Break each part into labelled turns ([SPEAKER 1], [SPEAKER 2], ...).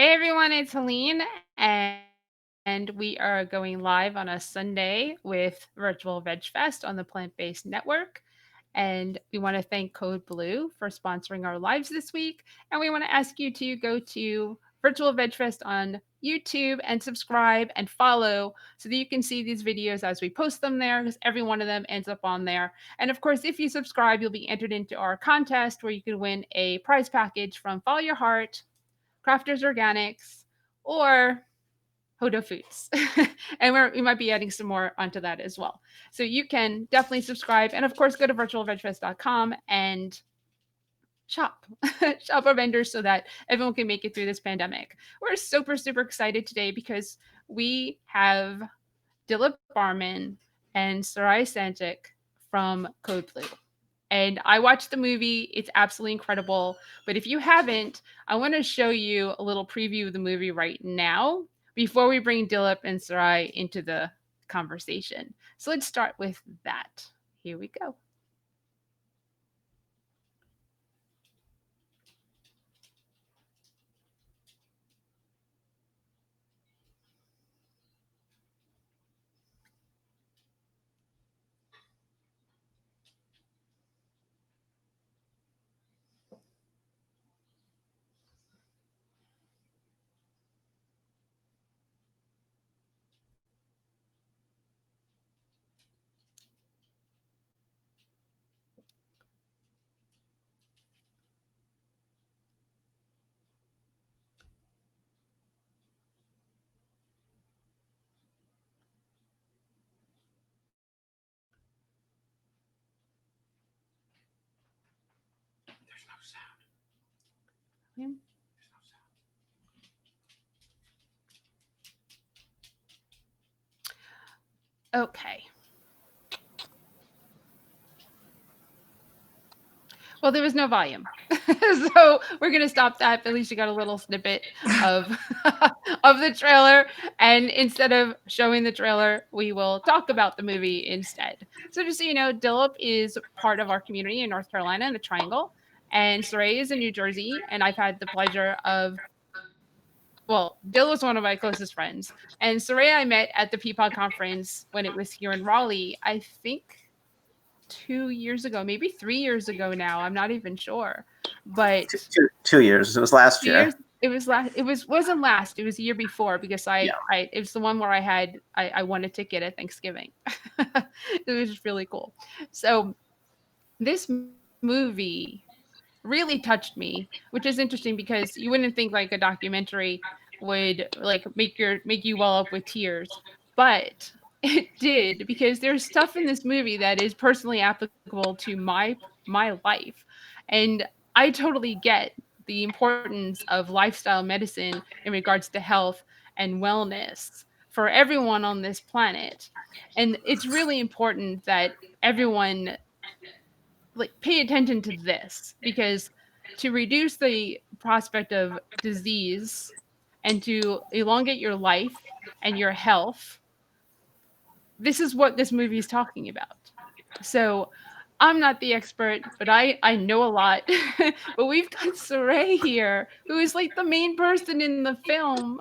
[SPEAKER 1] Hey everyone, it's Helene, and we are going live on a Sunday with Virtual Veg Fest on the Plant Based Network. And we want to thank Code Blue for sponsoring our lives this week. And we want to ask you to go to Virtual Veg Fest on YouTube and subscribe and follow so that you can see these videos as we post them there, because every one of them ends up on there. And of course, if you subscribe, you'll be entered into our contest where you can win a prize package from Follow Your Heart, Crafters Organics, or Hodo Foods. And we might be adding some more onto that as well. So you can definitely subscribe. And of course, go to virtualvegfest.com and shop. Shop our vendors so that everyone can make it through this pandemic. We're super, super excited today because we have Dilip Barman and Sarai Sanjik from Code Blue. And I watched the movie. It's absolutely incredible. But if you haven't, I want to show you a little preview of the movie right now before we bring Dilip and Sarai into the conversation. So let's start with that. Here we go.
[SPEAKER 2] There's no sound.
[SPEAKER 1] Yeah. Okay. Well, there was no volume. So we're going to stop that. But at least you got a little snippet of of the trailer. And instead of showing the trailer, we will talk about the movie instead. So just so you know, Dilip is part of our community in North Carolina in the Triangle. And Saray is in New Jersey. And I've had the pleasure of, well, Dill was one of my closest friends. And Saray I met at the Peapod conference when it was here in Raleigh, I think 2 years ago, maybe 3 years ago now. I'm not even sure. But
[SPEAKER 2] 2 years. It was last
[SPEAKER 1] 2 years.
[SPEAKER 2] year.
[SPEAKER 1] It was last. Wasn't last. It was the year before because it was the one where I won a ticket at Thanksgiving. It was just really cool. So this movie really touched me, which is interesting because you wouldn't think like a documentary would like make you well up with tears, but it did because there's stuff in this movie that is personally applicable to my life, and I totally get the importance of lifestyle medicine in regards to health and wellness for everyone on this planet. And it's really important that everyone like pay attention to this because to reduce the prospect of disease and to elongate your life and your health, this is what this movie is talking about. So I'm not the expert, but I know a lot. But we've got Saray here, who is like the main person in the film.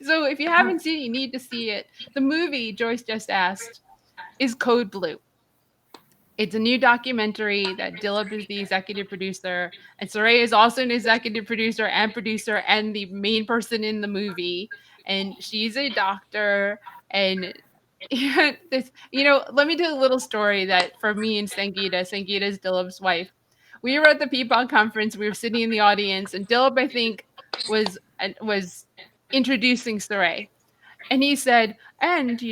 [SPEAKER 1] So if you haven't seen it, you need to see it. The movie, Joyce just asked, is Code Blue. It's a new documentary that Dilip is the executive producer, and Saray is also an executive producer and the main person in the movie. And she's a doctor. And this, let me tell a little story that for me and Sangeeta is Dilip's wife. We were at the Peapod conference. We were sitting in the audience, and Dilip, I think, was introducing Saray, and he said, and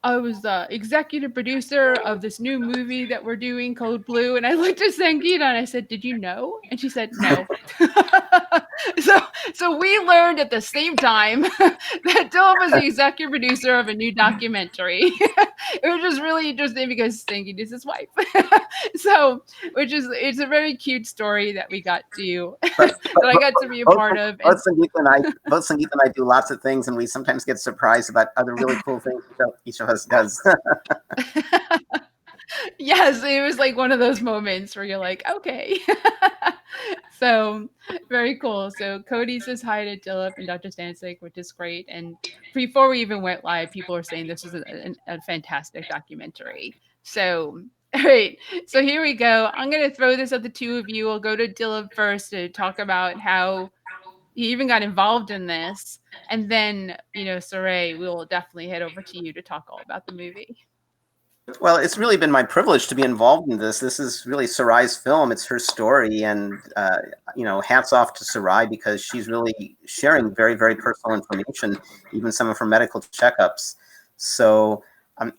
[SPEAKER 1] I was the executive producer of this new movie that we're doing, Code Blue. And I looked at Sangeeta and I said, "Did you know?" And she said, "No." so, so we learned at the same time that Dylan was the executive producer of a new documentary. It was just really interesting because Sangeeta is his wife. So, it's a very cute story that we got to that I got to be a part of.
[SPEAKER 2] Both Sangeeta and I do lots of things, and we sometimes get surprised about other really cool things each of us does.
[SPEAKER 1] Yes, it was like one of those moments where you're like, okay. So very cool. So Cody says hi to Dilip and Dr. Stancic, which is great. And before we even went live, people were saying this is a fantastic documentary. So, all right. So here we go. I'm going to throw this at the two of you. We'll go to Dilip first to talk about how he even got involved in this. And then, Saray, we'll definitely head over to you to talk all about the movie.
[SPEAKER 2] Well, it's really been my privilege to be involved in this. This is really Sarai's film. It's her story, and hats off to Sarai because she's really sharing very, very personal information, even some of her medical checkups. So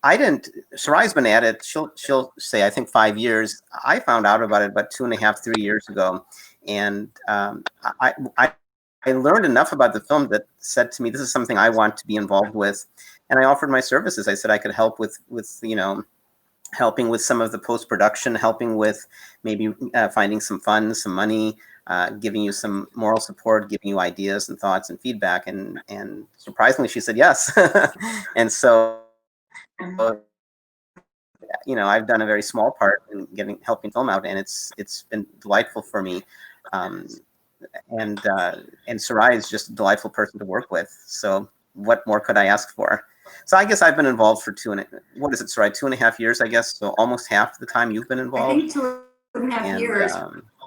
[SPEAKER 2] I didn't. Sarai's been at it. She'll say I think 5 years. I found out about it about 2.5, 3 years ago, and I learned enough about the film that said to me, this is something I want to be involved with. And I offered my services. I said I could help with helping with some of the post-production, helping with maybe finding some funds, some money, giving you some moral support, giving you ideas and thoughts and feedback. And surprisingly, she said yes. And so, I've done a very small part in helping film out, and it's been delightful for me. And Sarai is just a delightful person to work with. So what more could I ask for? So I guess I've been involved for what is it, Sarai, 2.5 years, I guess. So almost half the time you've been involved.
[SPEAKER 3] I think 2.5 years.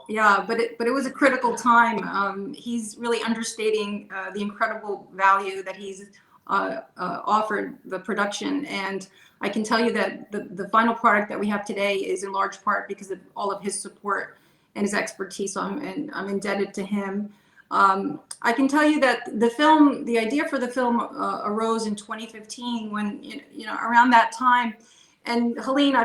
[SPEAKER 3] Yeah, but it was a critical time. He's really understating the incredible value that he's offered the production. And I can tell you that the final product that we have today is in large part because of all of his support and his expertise. So I'm indebted to him. I can tell you that the idea for the film arose in 2015 when, around that time. And Helene,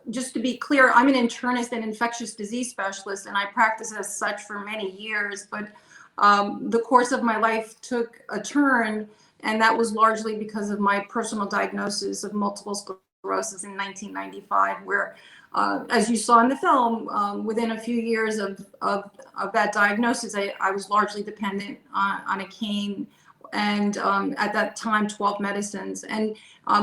[SPEAKER 3] just to be clear, I'm an internist and infectious disease specialist, and I practice as such for many years. But the course of my life took a turn, and that was largely because of my personal diagnosis of multiple sclerosis in 1995, where as you saw in the film, within a few years of that diagnosis, I was largely dependent on a cane and at that time 12 medicines. And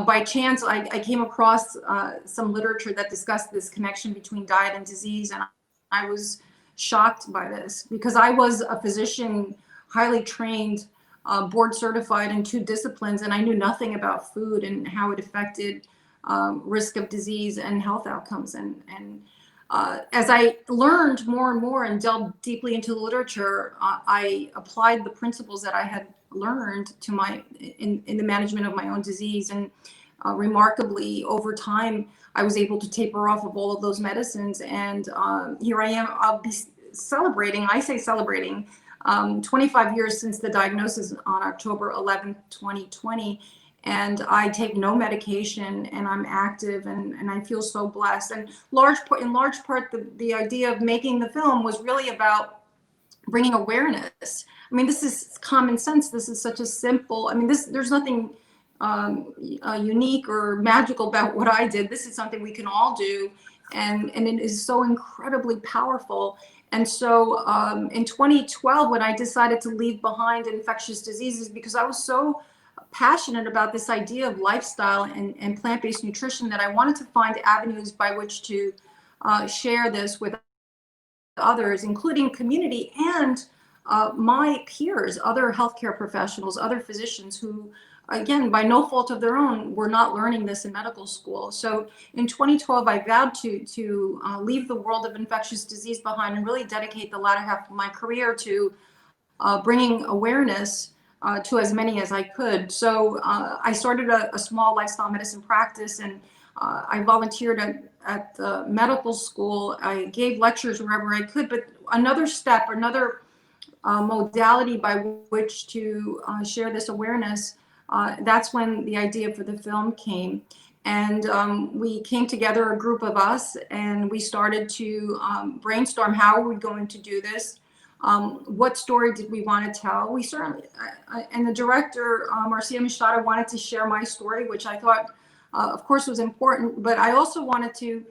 [SPEAKER 3] by chance, I came across some literature that discussed this connection between diet and disease. And I was shocked by this because I was a physician, highly trained, board certified in 2 disciplines, and I knew nothing about food and how it affected risk of disease and health outcomes. And as I learned more and more and delved deeply into the literature, I applied the principles that I had learned to in the management of my own disease. And remarkably, over time, I was able to taper off of all of those medicines. And here I am. I'll be celebrating. I say celebrating 25 years since the diagnosis on October 11th, 2020. And I take no medication, and I'm active, and I feel so blessed. And in large part, the idea of making the film was really about bringing awareness. I mean, this is common sense. This is such a simple. I mean, there's nothing unique or magical about what I did. This is something we can all do, and it is so incredibly powerful. And so in 2012, when I decided to leave behind infectious diseases, because I was so passionate about this idea of lifestyle and plant-based nutrition, that I wanted to find avenues by which to share this with others, including community and my peers, other healthcare professionals, other physicians who, again, by no fault of their own, were not learning this in medical school. So in 2012, I vowed to leave the world of infectious disease behind and really dedicate the latter half of my career to bringing awareness to as many as I could. So I started a small lifestyle medicine practice, and I volunteered at the medical school. I gave lectures wherever I could, but another modality by which to share this awareness, that's when the idea for the film came. And we came together, a group of us, and we started to brainstorm, how are we going to do this? What story did we want to tell? We certainly, and the director, Marcia Machado, wanted to share my story, which I thought, of course, was important. But I also wanted to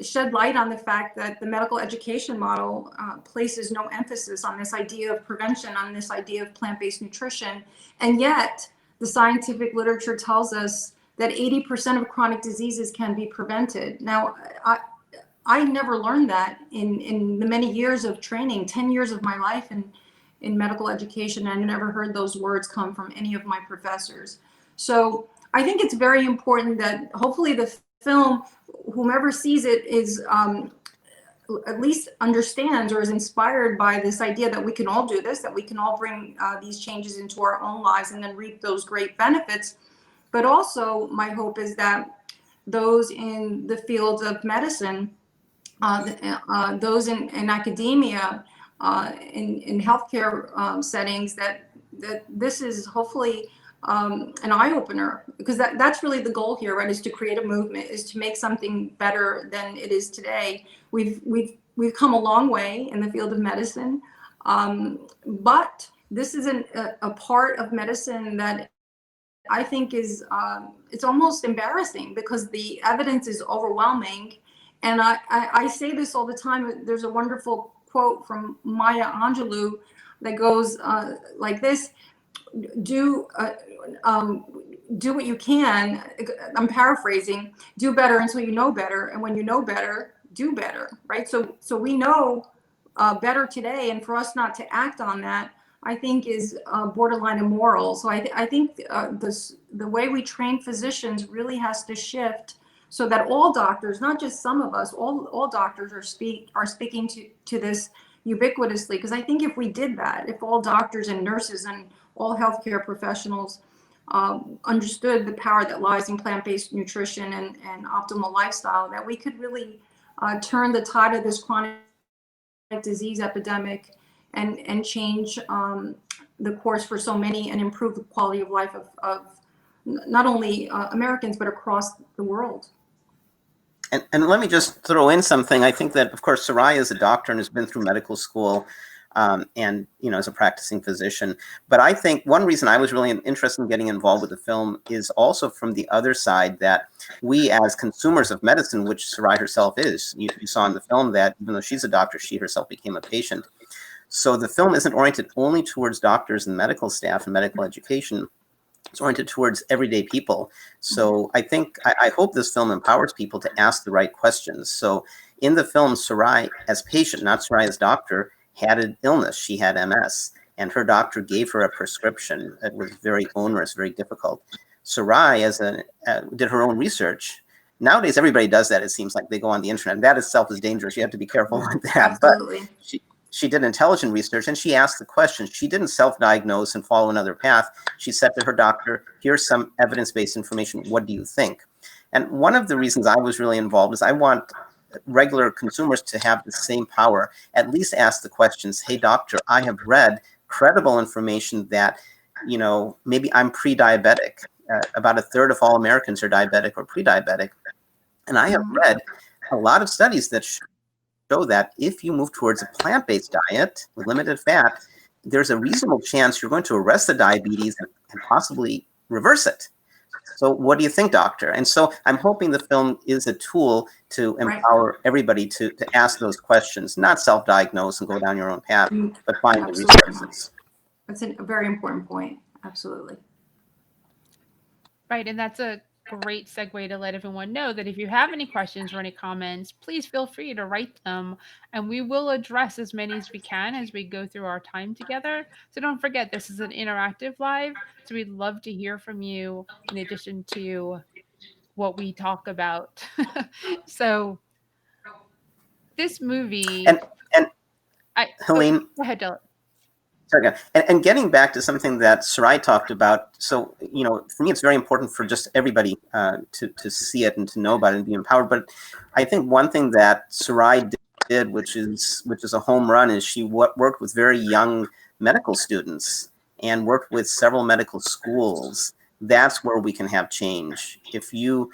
[SPEAKER 3] shed light on the fact that the medical education model places no emphasis on this idea of prevention, on this idea of plant-based nutrition. And yet, the scientific literature tells us that 80% of chronic diseases can be prevented. Now, I never learned that in the many years of training, 10 years of my life in medical education. I never heard those words come from any of my professors. So I think it's very important that hopefully the film, whomever sees it, is at least understands or is inspired by this idea that we can all do this, that we can all bring these changes into our own lives and then reap those great benefits. But also my hope is that those in the fields of medicine, those in academia, in healthcare settings, that this is hopefully an eye-opener, because that's really the goal here, right? Is to create a movement, is to make something better than it is today. We've come a long way in the field of medicine, but this is a part of medicine that I think is it's almost embarrassing because the evidence is overwhelming. And I say this all the time. There's a wonderful quote from Maya Angelou that goes like this: do what you can. I'm paraphrasing. Do better until you know better, and when you know better, do better. Right. So we know better today, and for us not to act on that, I think, is borderline immoral. So I think the way we train physicians really has to shift, so that all doctors, not just some of us, all doctors are speaking to this ubiquitously. Because I think if we did that, if all doctors and nurses and all healthcare professionals understood the power that lies in plant-based nutrition and optimal lifestyle, that we could really turn the tide of this chronic disease epidemic and change the course for so many and improve the quality of life of not only Americans, but across the world.
[SPEAKER 2] And let me just throw in something. I think that, of course, Soraya is a doctor and has been through medical school and, as a practicing physician. But I think one reason I was really interested in getting involved with the film is also from the other side, that we as consumers of medicine, which Soraya herself is, you saw in the film that even though she's a doctor, she herself became a patient. So the film isn't oriented only towards doctors and medical staff and medical education. It's oriented towards everyday people. So I hope this film empowers people to ask the right questions. So in the film, Soraya as patient, not Soraya as doctor, had an illness. She had MS, and her doctor gave her a prescription that was very onerous, very difficult. Soraya did her own research. Nowadays, everybody does that. It seems like they go on the internet. And that itself is dangerous. You have to be careful with that.
[SPEAKER 3] Absolutely.
[SPEAKER 2] But she did intelligent research, and she asked the questions. She didn't self-diagnose and follow another path. She said to her doctor, here's some evidence-based information. What do you think? And one of the reasons I was really involved is I want regular consumers to have the same power. At least ask the questions, hey, doctor, I have read credible information that, maybe I'm pre-diabetic. About a third of all Americans are diabetic or pre-diabetic. And I have read a lot of studies that show that if you move towards a plant-based diet with limited fat, there's a reasonable chance you're going to arrest the diabetes and possibly reverse it. So what do you think, doctor? And so I'm hoping the film is a tool to empower everybody to ask those questions, not self-diagnose and go down your own path, but find the resources.
[SPEAKER 3] That's a very important point. Absolutely.
[SPEAKER 1] Right. And that's a great segue to let everyone know that if you have any questions or any comments, please feel free to write them, and we will address as many as we can as we go through our time together. So don't forget, this is an interactive live, so we'd love to hear from you in addition to what we talk about. So this movie,
[SPEAKER 2] And Helene,
[SPEAKER 1] go ahead, Dylan.
[SPEAKER 2] Sorry, and getting back to something that Soraya talked about, so, for me, it's very important for just everybody to see it and to know about it and be empowered. But I think one thing that Soraya did, which is a home run, is she worked with very young medical students and worked with several medical schools. That's where we can have change. If you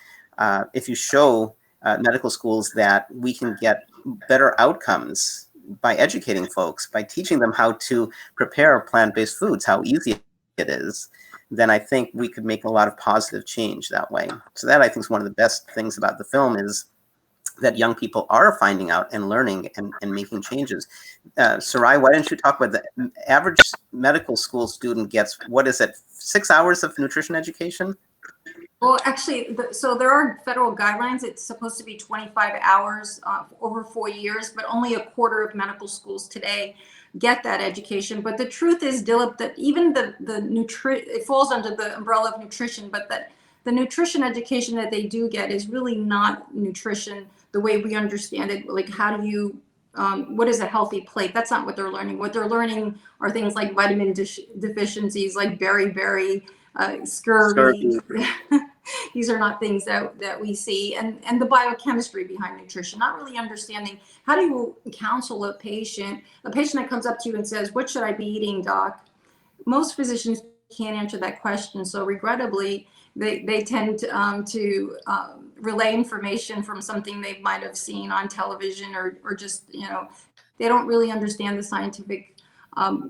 [SPEAKER 2] show medical schools that we can get better outcomes by educating folks, by teaching them how to prepare plant-based foods, how easy it is, then I think we could make a lot of positive change that way. So that, I think, is one of the best things about the film, is that young people are finding out and learning and making changes. Soraya, why don't you talk about the average medical school student gets, 6 hours of nutrition education?
[SPEAKER 3] Well, actually, so there are federal guidelines. It's supposed to be 25 hours over 4 years, but only a quarter of medical schools today get that education. But the truth is, Dilip, that even it falls under the umbrella of nutrition, but that the nutrition education that they do get is really not nutrition the way we understand it. Like, how do you, what is a healthy plate? That's not what they're learning. What they're learning are things like vitamin deficiencies, like beriberi, scurvy. These are not things that we see, and the biochemistry behind nutrition, not really understanding how do you counsel a patient that comes up to you and says, what should I be eating, doc? Most physicians can't answer that question. So regrettably, they tend to relay information from something they might have seen on television, or just, they don't really understand the scientific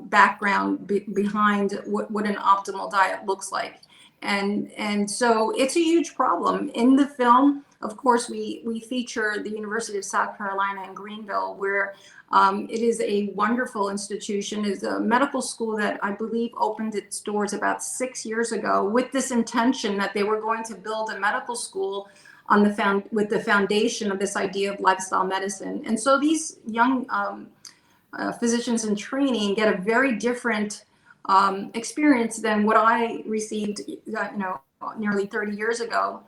[SPEAKER 3] background behind what an optimal diet looks like. And so it's a huge problem. In the film, of course, we feature the University of South Carolina in Greenville, where it is a wonderful institution. It's a medical school that I believe opened its doors about 6 years ago with this intention that they were going to build a medical school on with the foundation of this idea of lifestyle medicine. And so these young physicians in training get a very different experience than what I received, nearly 30 years ago.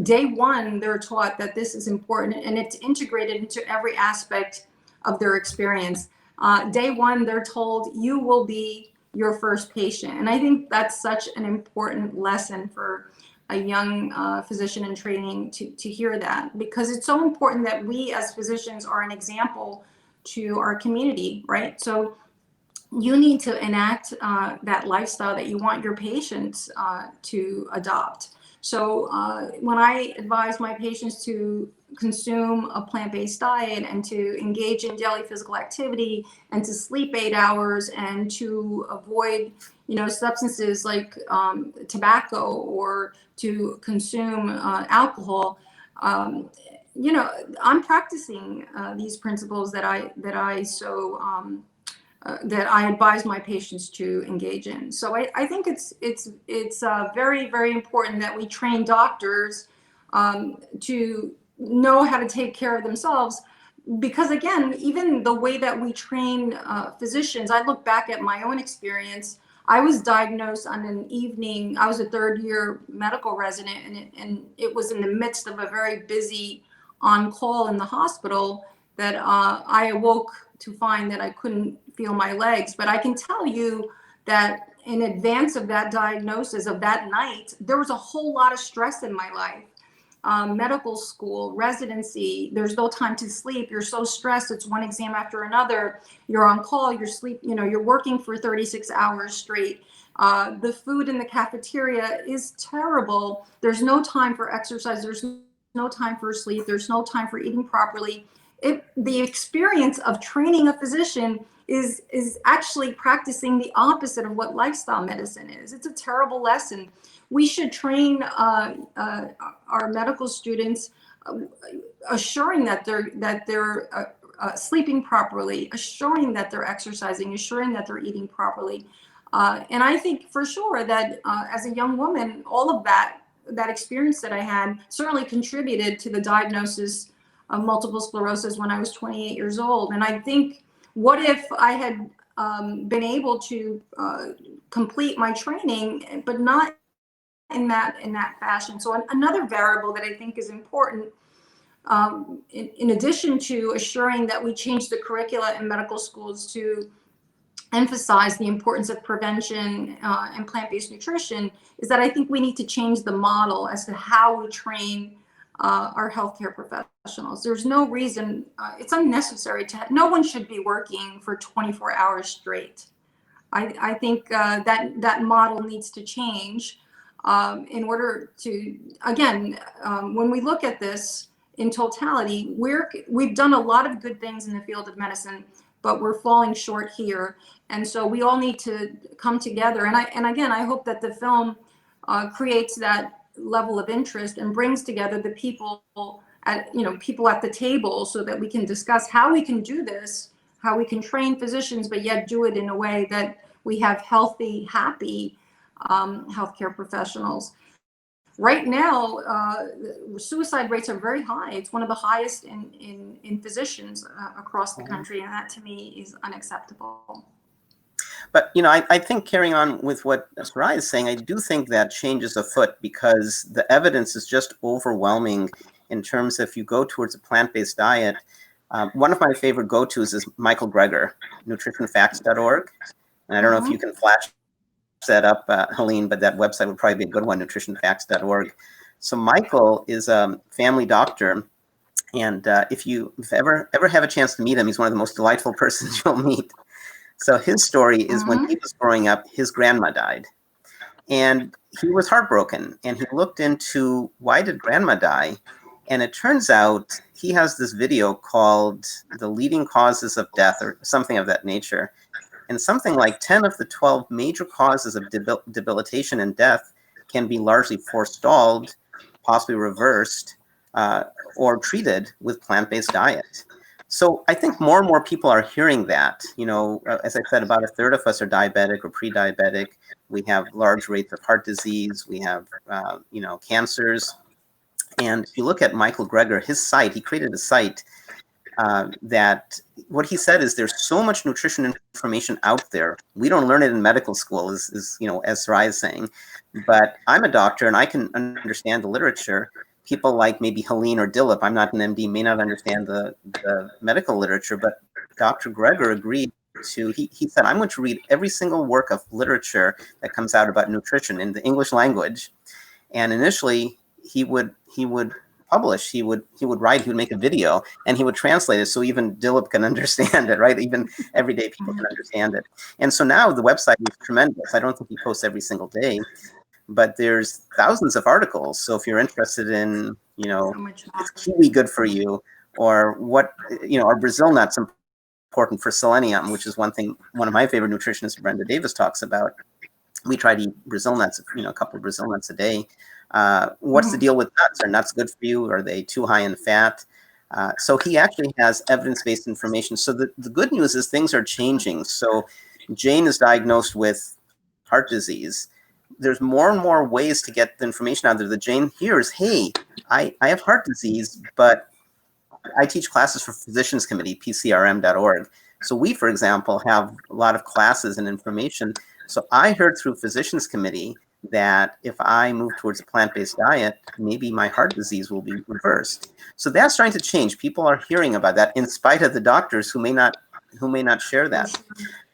[SPEAKER 3] Day one, they're taught that this is important, and it's integrated into every aspect of their experience. Day one, they're told you will be your first patient. And I think that's such an important lesson for a young physician in training to hear that, because it's so important that we as physicians are an example to our community, right? So you need to enact that lifestyle that you want your patients to adopt. So when I advise my patients to consume a plant-based diet and to engage in daily physical activity and to sleep 8 hours and to avoid, substances like tobacco or to consume alcohol, I'm practicing these principles that I advise my patients to engage in. So I think it's very, very important that we train doctors to know how to take care of themselves. Because again, even the way that we train physicians, I look back at my own experience. I was diagnosed on an evening. I was a third-year medical resident, and it was in the midst of a very busy on-call in the hospital that I awoke to find that I couldn't feel my legs. But I can tell you that in advance of that diagnosis of that night, there was a whole lot of stress in my life. Medical school, residency, there's no time to sleep. You're so stressed. It's one exam after another. You're on call, you're working for 36 hours straight. The food in the cafeteria is terrible. There's no time for exercise. There's no time for sleep. There's no time for eating properly. The experience of training a physician is actually practicing the opposite of what lifestyle medicine is. It's a terrible lesson. We should train our medical students, assuring that they're sleeping properly, assuring that they're exercising, assuring that they're eating properly. And I think for sure that as a young woman, all of that experience that I had certainly contributed to the diagnosis of multiple sclerosis when I was 28 years old. And I think, what if I had been able to complete my training, but not in that fashion? So another variable that I think is important, in addition to assuring that we change the curricula in medical schools to emphasize the importance of prevention and plant-based nutrition, is that I think we need to change the model as to how we train our healthcare professionals. There's no reason, it's unnecessary no one should be working for 24 hours straight. I think that model needs to change in order to, again, when we look at this in totality, we've done a lot of good things in the field of medicine, but we're falling short here. And so we all need to come together. And again, I hope that the film creates that level of interest and brings together the people at the table, so that we can discuss how we can do this, how we can train physicians, but yet do it in a way that we have healthy, happy healthcare professionals. right now, suicide rates are very high. It's one of the highest in physicians across the country, and that to me is unacceptable.
[SPEAKER 2] But, I think carrying on with what Sarai is saying, I do think that change is afoot because the evidence is just overwhelming in terms of if you go towards a plant-based diet. One of my favorite go-tos is Michael Greger, nutritionfacts.org. And I don't know if you can flash that up, Helene, but that website would probably be a good one, nutritionfacts.org. So Michael is a family doctor. And if you ever have a chance to meet him, he's one of the most delightful persons you'll meet. So his story is when he was growing up, his grandma died. And he was heartbroken. And he looked into why did grandma die? And it turns out he has this video called The Leading Causes of Death or something of that nature. And something like 10 of the 12 major causes of debilitation and death can be largely forestalled, possibly reversed, or treated with plant-based diet. So I think more and more people are hearing that. As I said, about a third of us are diabetic or pre-diabetic. We have large rates of heart disease. We have, cancers. And if you look at Michael Greger, his site, he created a site that what he said is there's so much nutrition information out there. We don't learn it in medical school, as Sarai is saying. But I'm a doctor and I can understand the literature. People like maybe Helene or Dilip, I'm not an MD, may not understand the medical literature, but Dr. Greger agreed he said, I'm going to read every single work of literature that comes out about nutrition in the English language. And initially he would publish, he would write, he would make a video, and he would translate it so even Dilip can understand it, right? Even everyday people can understand it. And so now the website is tremendous. I don't think he posts every single day, but there's thousands of articles. So if you're interested in, is kiwi good for you, or what, are Brazil nuts important for selenium, which is one of my favorite nutritionists, Brenda Davis, talks about. We try to eat Brazil nuts, a couple of Brazil nuts a day. What's the deal with nuts? Are nuts good for you? Are they too high in fat? So he actually has evidence-based information. So the good news is things are changing. So Jane is diagnosed with heart disease. There's more and more ways to get the information out there that Jane hears, hey, I have heart disease, but I teach classes for Physicians Committee, pcrm.org. So we, for example, have a lot of classes and information. So I heard through Physicians Committee that if I move towards a plant-based diet, maybe my heart disease will be reversed. So that's trying to change. People are hearing about that in spite of the doctors who may not share that.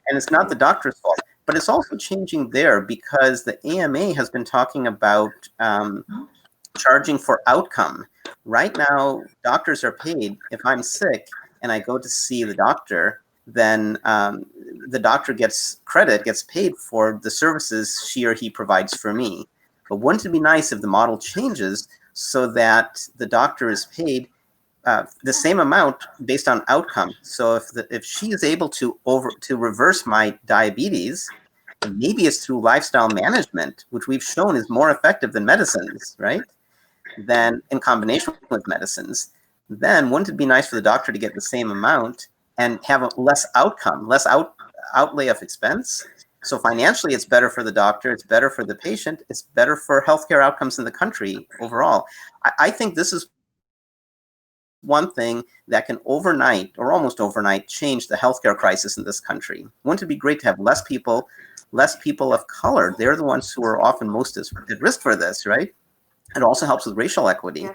[SPEAKER 2] And it's not the doctor's fault. But it's also changing there because the AMA has been talking about charging for outcome. Right now, doctors are paid. If I'm sick and I go to see the doctor, then the doctor gets paid for the services she or he provides for me. But wouldn't it be nice if the model changes so that the doctor is paid the same amount based on outcome? So if she is able to reverse my diabetes, maybe it's through lifestyle management, which we've shown is more effective than medicines, right? Than in combination with medicines. Then wouldn't it be nice for the doctor to get the same amount and have a less outlay of expense? So financially, it's better for the doctor, it's better for the patient, it's better for healthcare outcomes in the country overall. I think this is one thing that can overnight or almost overnight change the healthcare crisis in this country. Wouldn't it be great to have less people of color? They're the ones who are often most at risk for this, right? It also helps with racial equity.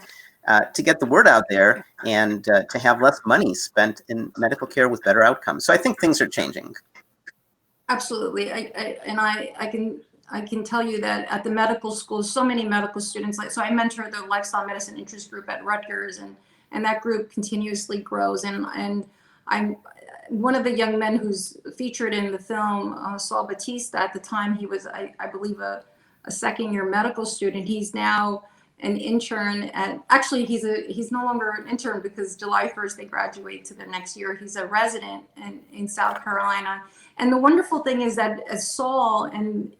[SPEAKER 2] To get the word out there and to have less money spent in medical care with better outcomes. So I think things are changing.
[SPEAKER 3] Absolutely. I can tell you that at the medical school, so many medical students, so I mentor the lifestyle medicine interest group at Rutgers, and that group continuously grows. And I'm one of the young men who's featured in the film, Saul Batista. At the time, he was, I believe, a second-year medical student. He's now an intern actually he's no longer an intern because July 1st they graduate to the next year. He's a resident in South Carolina. And the wonderful thing is that as Saul and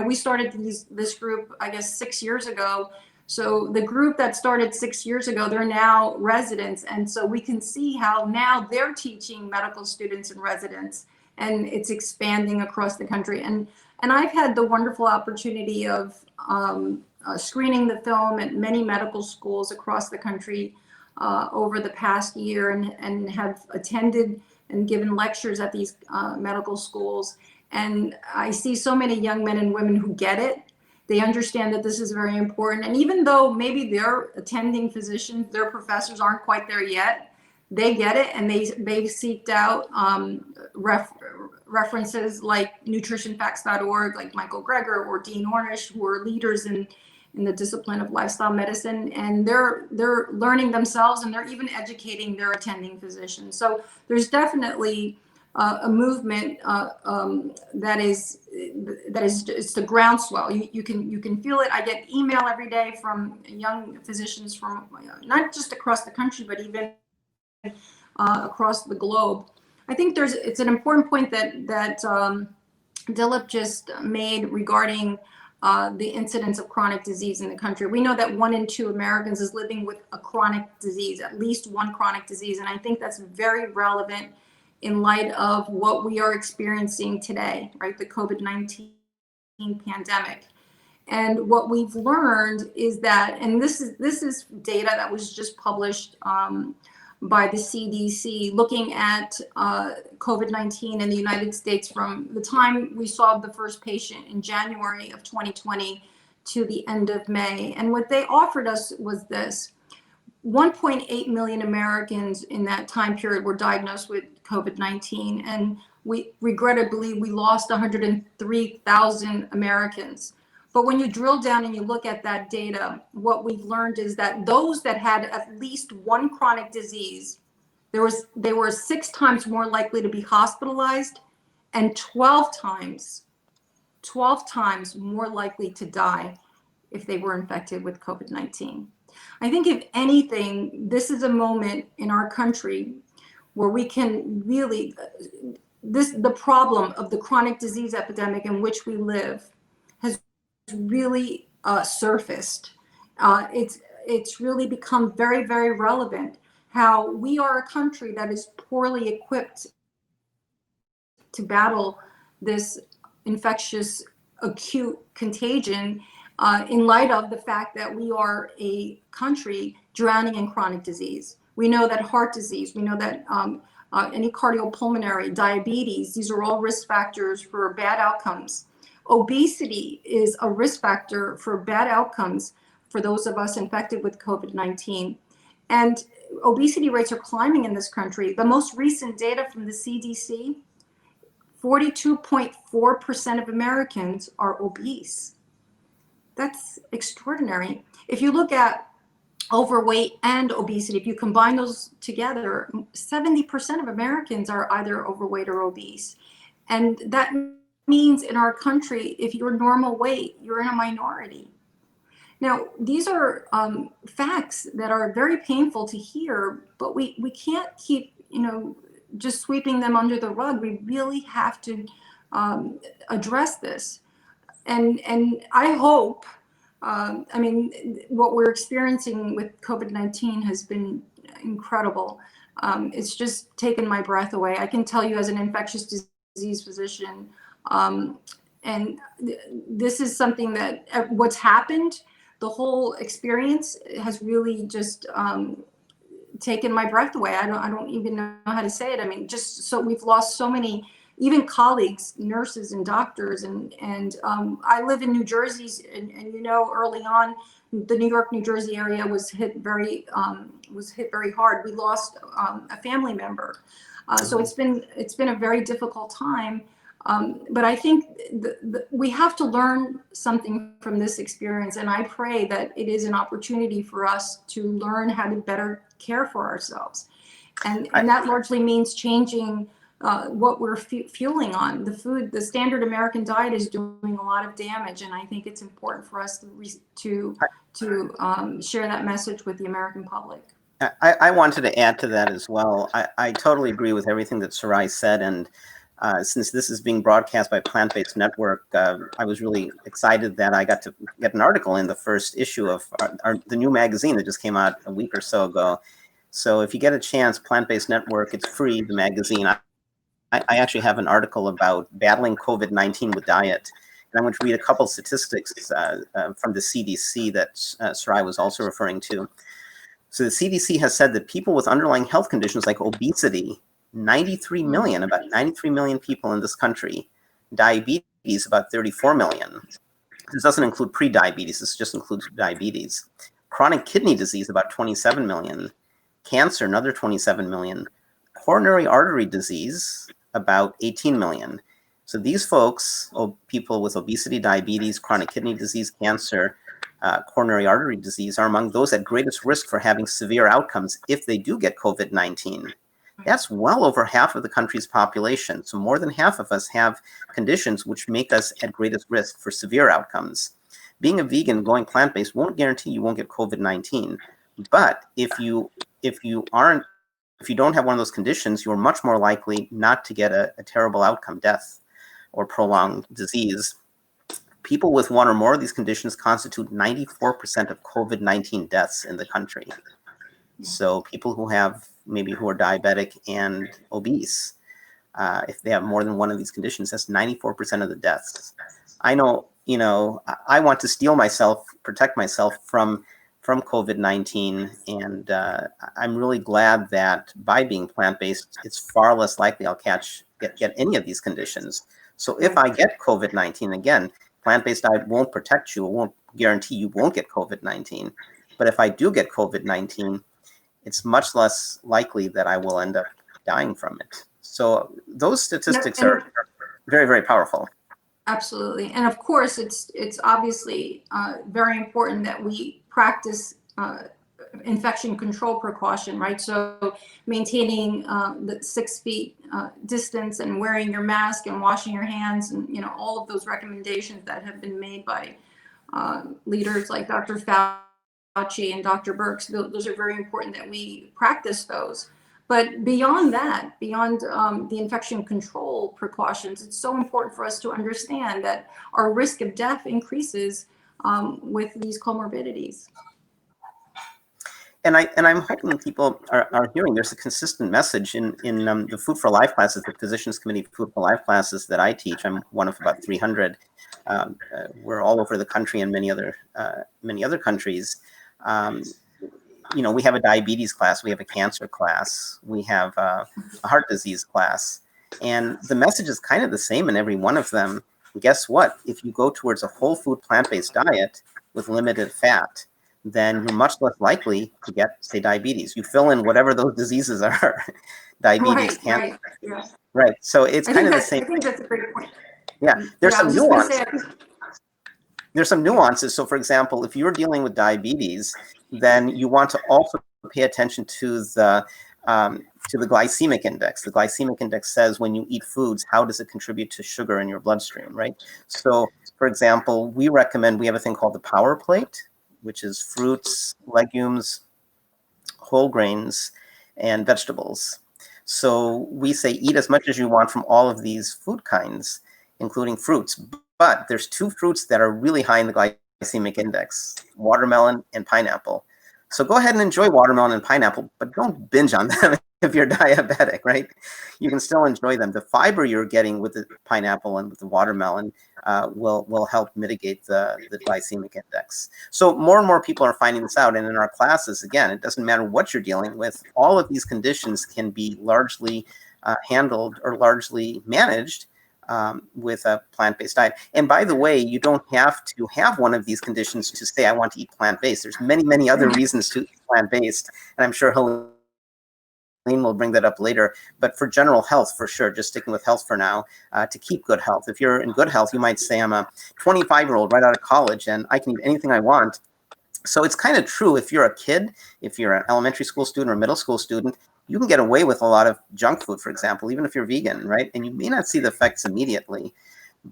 [SPEAKER 3] we started this group, I guess 6 years ago. So the group that started 6 years ago, they're now residents. And so we can see how now they're teaching medical students and residents, and it's expanding across the country. And I've had the wonderful opportunity of screening the film at many medical schools across the country over the past year, and have attended and given lectures at these medical schools. And I see so many young men and women who get it. They understand that this is very important. And even though maybe their attending physicians, their professors aren't quite there yet, they get it, and they've seeked out references like nutritionfacts.org, like Michael Greger or Dean Ornish, who are leaders in the discipline of lifestyle medicine, and they're learning themselves, and they're even educating their attending physicians. So there's definitely a movement that is it's the groundswell. You can feel it. I get email every day from young physicians from not just across the country, but even across the globe. I think it's an important point that Dilip just made regarding the incidence of chronic disease in the country. We know that 1 in 2 Americans is living with a chronic disease, at least one chronic disease. And I think that's very relevant in light of what we are experiencing today, right? The COVID-19 pandemic. And what we've learned is that, and this is data that was just published by the CDC, looking at COVID-19 in the United States from the time we saw the first patient in January of 2020 to the end of May. And what they offered us was this: 1.8 million Americans in that time period were diagnosed with COVID-19, and we regrettably lost 103,000 Americans. But when you drill down and you look at that data, what we've learned is that those that had at least one chronic disease, they were 6 times more likely to be hospitalized, and 12 times more likely to die if they were infected with COVID-19. I think if anything, this is a moment in our country where we can really, the problem of the chronic disease epidemic in which we live has really surfaced. It's really become very, very relevant how we are a country that is poorly equipped to battle this infectious acute contagion in light of the fact that we are a country drowning in chronic disease. We know that heart disease, we know that any cardiopulmonary, diabetes, these are all risk factors for bad outcomes. Obesity is a risk factor for bad outcomes for those of us infected with COVID-19. And obesity rates are climbing in this country. The most recent data from the CDC, 42.4% of Americans are obese. That's extraordinary. If you look at overweight and obesity, if you combine those together, 70% of Americans are either overweight or obese. And that means in our country, if you're normal weight, you're in a minority. Now, these are facts that are very painful to hear, but we can't keep, just sweeping them under the rug. We really have to address this. And I hope, what we're experiencing with COVID-19 has been incredible. It's just taken my breath away. I can tell you as an infectious disease physician, and this is something that what's happened, the whole experience has really just taken my breath away. I don't even know how to say it. Just so we've lost so many, even colleagues, nurses and doctors, and I live in New Jersey, and early on, the New York, New Jersey area was hit very hard. We lost a family member, so it's been a very difficult time. But I think we have to learn something from this experience, and I pray that it is an opportunity for us to learn how to better care for ourselves, and that largely means changing what we're fueling on. The food, the standard American diet is doing a lot of damage, and I think it's important for us to share that message with the American public.
[SPEAKER 2] I wanted to add to that as well. I totally agree with everything that Sarai said, and since this is being broadcast by Plant-Based Network, I was really excited that I got to get an article in the first issue of the new magazine that just came out a week or so ago. So if you get a chance, Plant-Based Network, it's free, the magazine. I actually have an article about battling COVID-19 with diet. And I'm going to read a couple statistics from the CDC that Sarai was also referring to. So the CDC has said that people with underlying health conditions like obesity, 93 million, about 93 million people in this country, diabetes, about 34 million. This doesn't include pre-diabetes, this just includes diabetes. Chronic kidney disease, about 27 million. Cancer, another 27 million. Coronary artery disease, about 18 million. So these folks, people with obesity, diabetes, chronic kidney disease, cancer, coronary artery disease, are among those at greatest risk for having severe outcomes if they do get COVID-19. That's well over half of the country's population. So more than half of us have conditions which make us at greatest risk for severe outcomes. Being a vegan, going plant-based won't guarantee you won't get COVID-19. But if you don't have one of those conditions, you're much more likely not to get a terrible outcome, death or prolonged disease. People with one or more of these conditions constitute 94% of COVID-19 deaths in the country. So people who are diabetic and obese, if they have more than one of these conditions, that's 94% of the deaths. I know, I want to protect myself from COVID-19, and I'm really glad that by being plant-based, it's far less likely I'll get any of these conditions. So if I get COVID-19, again, plant-based diet won't protect you. It won't guarantee you won't get COVID-19. But if I do get COVID-19, it's much less likely that I will end up dying from it. So those statistics are very, very powerful.
[SPEAKER 3] Absolutely. And of course, it's obviously very important that we practice infection control precaution, right? So maintaining the 6 feet distance and wearing your mask and washing your hands, and all of those recommendations that have been made by leaders like Dr. Fauci and Dr. Birx. Those are very important that we practice those. But beyond that, beyond the infection control precautions, it's so important for us to understand that our risk of death increases with these comorbidities.
[SPEAKER 2] And I'm hoping people are hearing there's a consistent message in the Food for Life classes, the Physicians Committee Food for Life classes that I teach. I'm one of about 300. We're all over the country and many other countries. We have a diabetes class, we have a cancer class, we have a heart disease class, and the message is kind of the same in every one of them. Guess what? If you go towards a whole food plant-based diet with limited fat, then you're much less likely to get, say, diabetes. You fill in whatever those diseases are, diabetes, cancer.
[SPEAKER 3] Right, yeah.
[SPEAKER 2] Right. So it's kind of the same.
[SPEAKER 3] I think that's a great point.
[SPEAKER 2] Yeah, there's some nuance. There's some nuances. So, for example, if you're dealing with diabetes, then you want to also pay attention to the glycemic index. The glycemic index says when you eat foods, how does it contribute to sugar in your bloodstream, right? So, for example, we have a thing called the Power Plate, which is fruits, legumes, whole grains, and vegetables. So we say eat as much as you want from all of these food kinds, including fruits. But there's 2 fruits that are really high in the glycemic index, watermelon and pineapple. So go ahead and enjoy watermelon and pineapple, but don't binge on them if you're diabetic, right? You can still enjoy them. The fiber you're getting with the pineapple and with the watermelon will help mitigate the glycemic index. So more and more people are finding this out. And in our classes, again, it doesn't matter what you're dealing with. All of these conditions can be largely handled or largely managed with a plant-based diet. And by the way, you don't have to have one of these conditions to say, I want to eat plant-based. There's many, many other reasons to eat plant-based. And I'm sure Helene will bring that up later. But for general health, for sure, just sticking with health for now, to keep good health. If you're in good health, you might say, I'm a 25-year-old right out of college and I can eat anything I want. So it's kind of true if you're a kid, if you're an elementary school student or middle school student, you can get away with a lot of junk food, for example, even if you're vegan, right? And you may not see the effects immediately.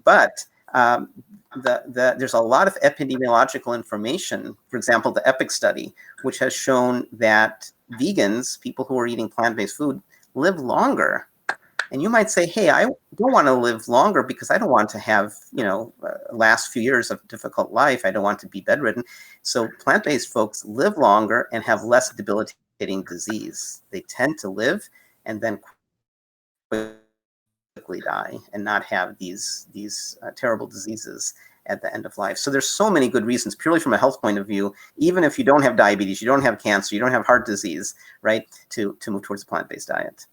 [SPEAKER 2] But there's a lot of epidemiological information, for example, the EPIC study, which has shown that vegans, people who are eating plant-based food, live longer. And you might say, hey, I don't want to live longer because I don't want to have, last few years of difficult life. I don't want to be bedridden. So plant-based folks live longer and have less debilitating disease. They tend to live and then die and not have these terrible diseases at the end of life. So there's so many good reasons, purely from a health point of view, even if you don't have diabetes, you don't have cancer, you don't have heart disease, right, to move towards a plant-based diet.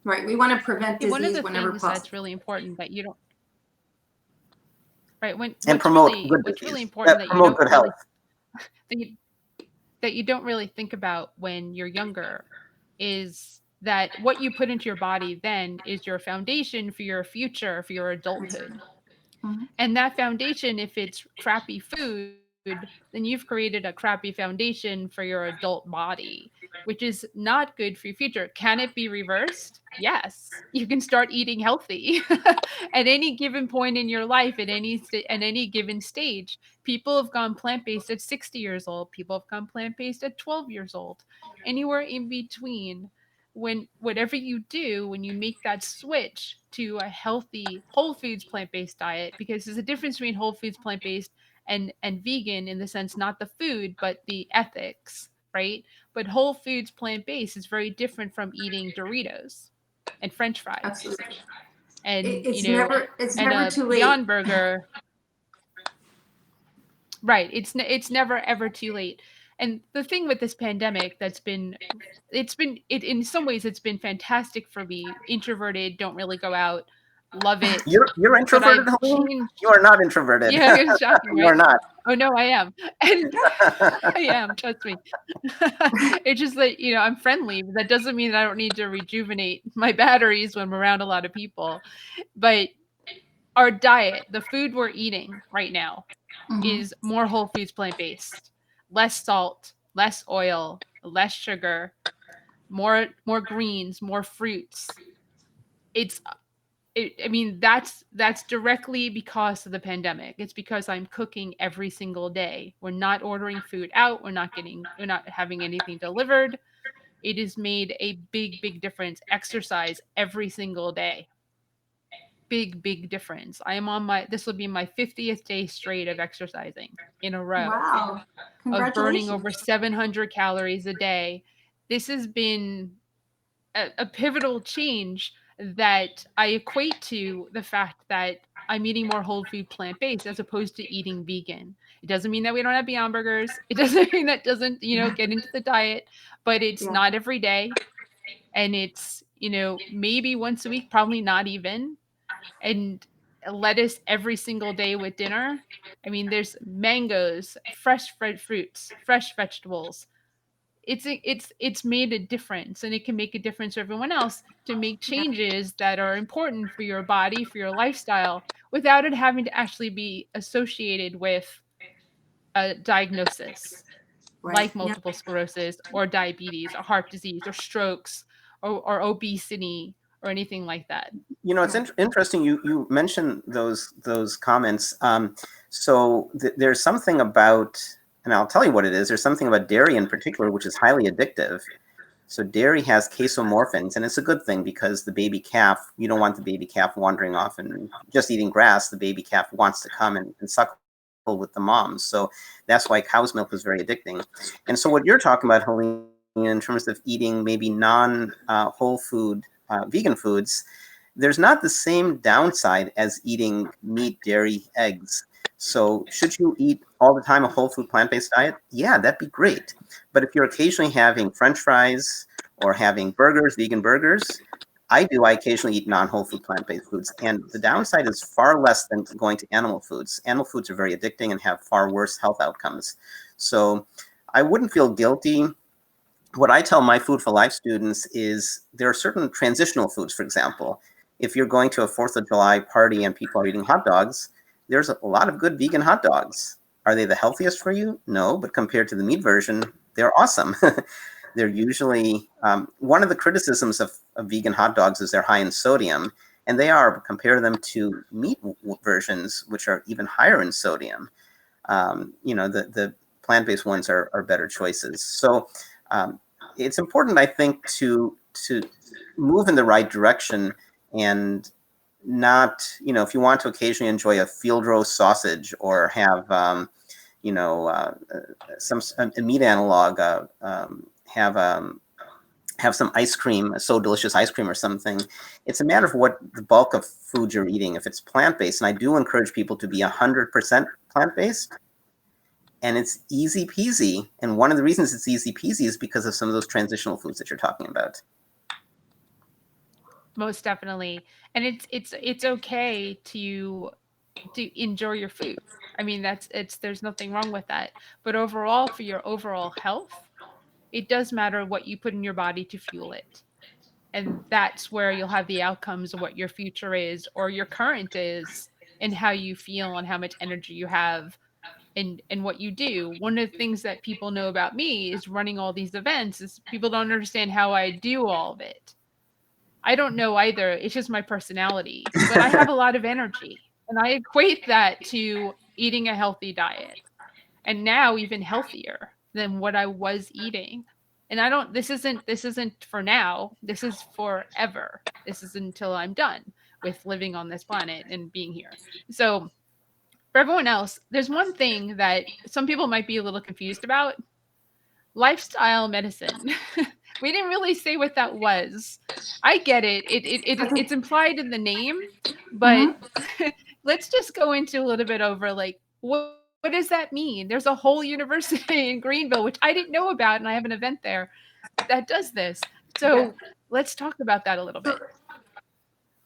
[SPEAKER 3] Right. We want to prevent disease
[SPEAKER 1] one of the
[SPEAKER 3] whenever
[SPEAKER 1] things
[SPEAKER 3] possible.
[SPEAKER 1] that's really important that you don't, right,
[SPEAKER 2] and promote
[SPEAKER 1] what's really important that you
[SPEAKER 2] promote
[SPEAKER 1] don't
[SPEAKER 2] good
[SPEAKER 1] really,
[SPEAKER 2] health.
[SPEAKER 1] that you don't really think about when you're younger is that what you put into your body then is your foundation for your future, for your adulthood.
[SPEAKER 3] Mm-hmm.
[SPEAKER 1] And that foundation, if it's crappy food, then you've created a crappy foundation for your adult body, which is not good for your future. Can it be reversed? Yes. You can start eating healthy at any given point in your life, at any given stage. People have gone plant-based at 60 years old. People have gone plant-based at 12 years old. Anywhere in between, when whatever you do, when you make that switch to a healthy whole foods plant-based diet, because there's a difference between whole foods plant-based and vegan, in the sense not the food but the ethics, right? But whole foods plant-based is very different from eating Doritos and French fries.
[SPEAKER 3] Absolutely.
[SPEAKER 1] And
[SPEAKER 3] It's never
[SPEAKER 1] a
[SPEAKER 3] too late.
[SPEAKER 1] Beyond Burger. Right. It's never ever too late. And the thing with this pandemic that's been in some ways it's been fantastic for me. Introverted, don't really go out, love it.
[SPEAKER 2] You're introverted,
[SPEAKER 1] I've
[SPEAKER 2] Helene?
[SPEAKER 1] changed.
[SPEAKER 2] You are not introverted.
[SPEAKER 1] Yeah, it's shocking,
[SPEAKER 2] You
[SPEAKER 1] right?
[SPEAKER 2] are not.
[SPEAKER 1] Oh no, I am. And I am, trust me. It's just that, I'm friendly, but that doesn't mean that I don't need to rejuvenate my batteries when I'm around a lot of people. But our diet, the food we're eating right now,
[SPEAKER 3] Mm-hmm.
[SPEAKER 1] is more whole foods plant-based. Less salt, less oil, less sugar, more greens, more fruits. I mean, that's directly because of the pandemic. It's because I'm cooking every single day. We're not ordering food out. We're not having anything delivered. It has made a big difference. Exercise every single day. Big difference. This will be my 50th day straight of exercising in a row,
[SPEAKER 3] Wow.
[SPEAKER 1] of burning
[SPEAKER 3] Congratulations.
[SPEAKER 1] over 700 calories a day. This has been a pivotal change that I equate to the fact that I'm eating more whole food plant based as opposed to eating vegan. It doesn't mean that we don't have Beyond Burgers. It doesn't mean that doesn't, get into the diet, but it's
[SPEAKER 3] Yeah.
[SPEAKER 1] not every day. And it's, maybe once a week, probably not even. And lettuce every single day with dinner. I mean, there's mangoes, fresh fruits, fresh vegetables. It's made a difference, and it can make a difference for everyone else, to make changes that are important for your body, for your lifestyle, without it having to actually be associated with a diagnosis
[SPEAKER 3] Right.
[SPEAKER 1] like
[SPEAKER 3] Yeah.
[SPEAKER 1] multiple sclerosis or diabetes or heart disease or strokes or obesity or anything like that.
[SPEAKER 2] It's interesting you mentioned those comments. So there's something about, and I'll tell you what it is. There's something about dairy in particular which is highly addictive. So dairy has casomorphins, and it's a good thing because the baby calf, you don't want the baby calf wandering off and just eating grass. The baby calf wants to come and suckle with the moms. So that's why cow's milk is very addicting. And so what you're talking about, Helene, in terms of eating maybe non-whole food vegan foods, there's not the same downside as eating meat, dairy, eggs. So should you eat all the time a whole food plant-based diet? Yeah, that'd be great. But if you're occasionally having French fries or having burgers, vegan burgers, I occasionally eat non-whole food plant-based foods. And the downside is far less than going to animal foods. Animal foods are very addicting and have far worse health outcomes. So I wouldn't feel guilty. What I tell my Food for Life students is there are certain transitional foods. For example, if you're going to a 4th of July party and people are eating hot dogs, there's a lot of good vegan hot dogs. Are they the healthiest for you? No, but compared to the meat version, they're awesome. They're usually, one of the criticisms of vegan hot dogs is they're high in sodium, and they are. Compare them to meat versions, which are even higher in sodium. The plant-based ones are better choices. So it's important, I think, to move in the right direction, and not, if you want to occasionally enjoy a field roast sausage or have, a meat analog, have have some ice cream, a So Delicious ice cream or something. It's a matter of what the bulk of food you're eating. If it's plant-based, and I do encourage people to be 100% plant-based, and it's easy peasy. And one of the reasons it's easy peasy is because of some of those transitional foods that you're talking about.
[SPEAKER 1] Most definitely. And it's okay to enjoy your food. I mean, there's nothing wrong with that. But overall, for your overall health, it does matter what you put in your body to fuel it. And that's where you'll have the outcomes of what your future is or your current is, and how you feel and how much energy you have, and what you do. One of the things that people know about me is running all these events is people don't understand how I do all of it. I don't know either. It's just my personality. But I have a lot of energy, and I equate that to eating a healthy diet, and now even healthier than what I was eating. And I don't this isn't for now. This is forever. This is until I'm done with living on this planet and being here. So, for everyone else, there's one thing that some people might be a little confused about: lifestyle medicine. We didn't really say what that was. I get it. It's implied in the name, but
[SPEAKER 3] Mhm.
[SPEAKER 1] let's just go into a little bit over like what does that mean? There's a whole university in Greenville, which I didn't know about, and I have an event there that does this.
[SPEAKER 3] Yeah.
[SPEAKER 1] So let's talk about that a little
[SPEAKER 3] So,
[SPEAKER 1] bit.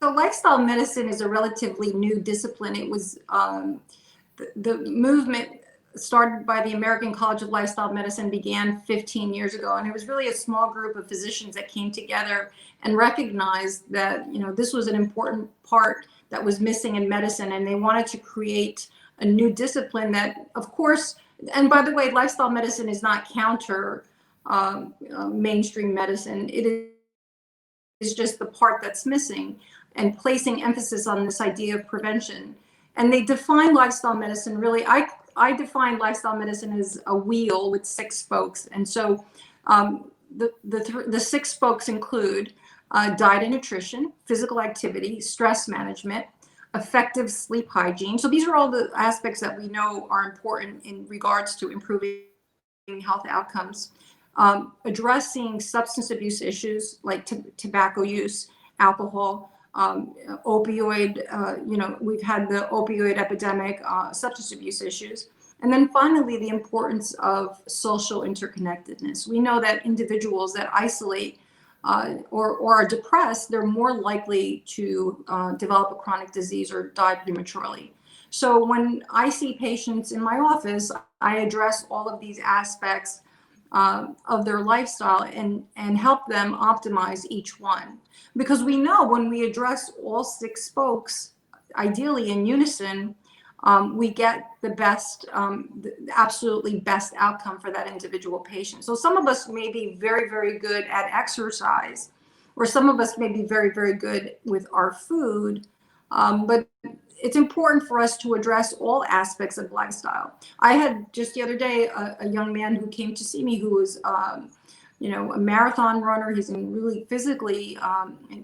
[SPEAKER 3] so lifestyle medicine is a relatively new discipline. It was the movement started by the American College of Lifestyle Medicine began 15 years ago, and it was really a small group of physicians that came together and recognized that this was an important part that was missing in medicine, and they wanted to create a new discipline that, of course, and by the way, lifestyle medicine is not counter mainstream medicine. It is just the part that's missing, and placing emphasis on this idea of prevention. And they define lifestyle medicine really, I define lifestyle medicine as a wheel with 6 spokes. And so the 6 spokes include diet and nutrition, physical activity, stress management, effective sleep hygiene. So these are all the aspects that we know are important in regards to improving health outcomes. Addressing substance abuse issues like tobacco use, alcohol, opioid, we've had the opioid epidemic, substance abuse issues. And then finally, the importance of social interconnectedness. We know that individuals that isolate or are depressed, they're more likely to develop a chronic disease or die prematurely. So when I see patients in my office, I address all of these aspects of their lifestyle and help them optimize each one. Because we know when we address all 6 spokes, ideally in unison, we get the best, the absolutely best outcome for that individual patient. So some of us may be very, very good at exercise, or some of us may be very, very good with our food, but it's important for us to address all aspects of lifestyle. I had just the other day a young man who came to see me who was, a marathon runner. He's really physically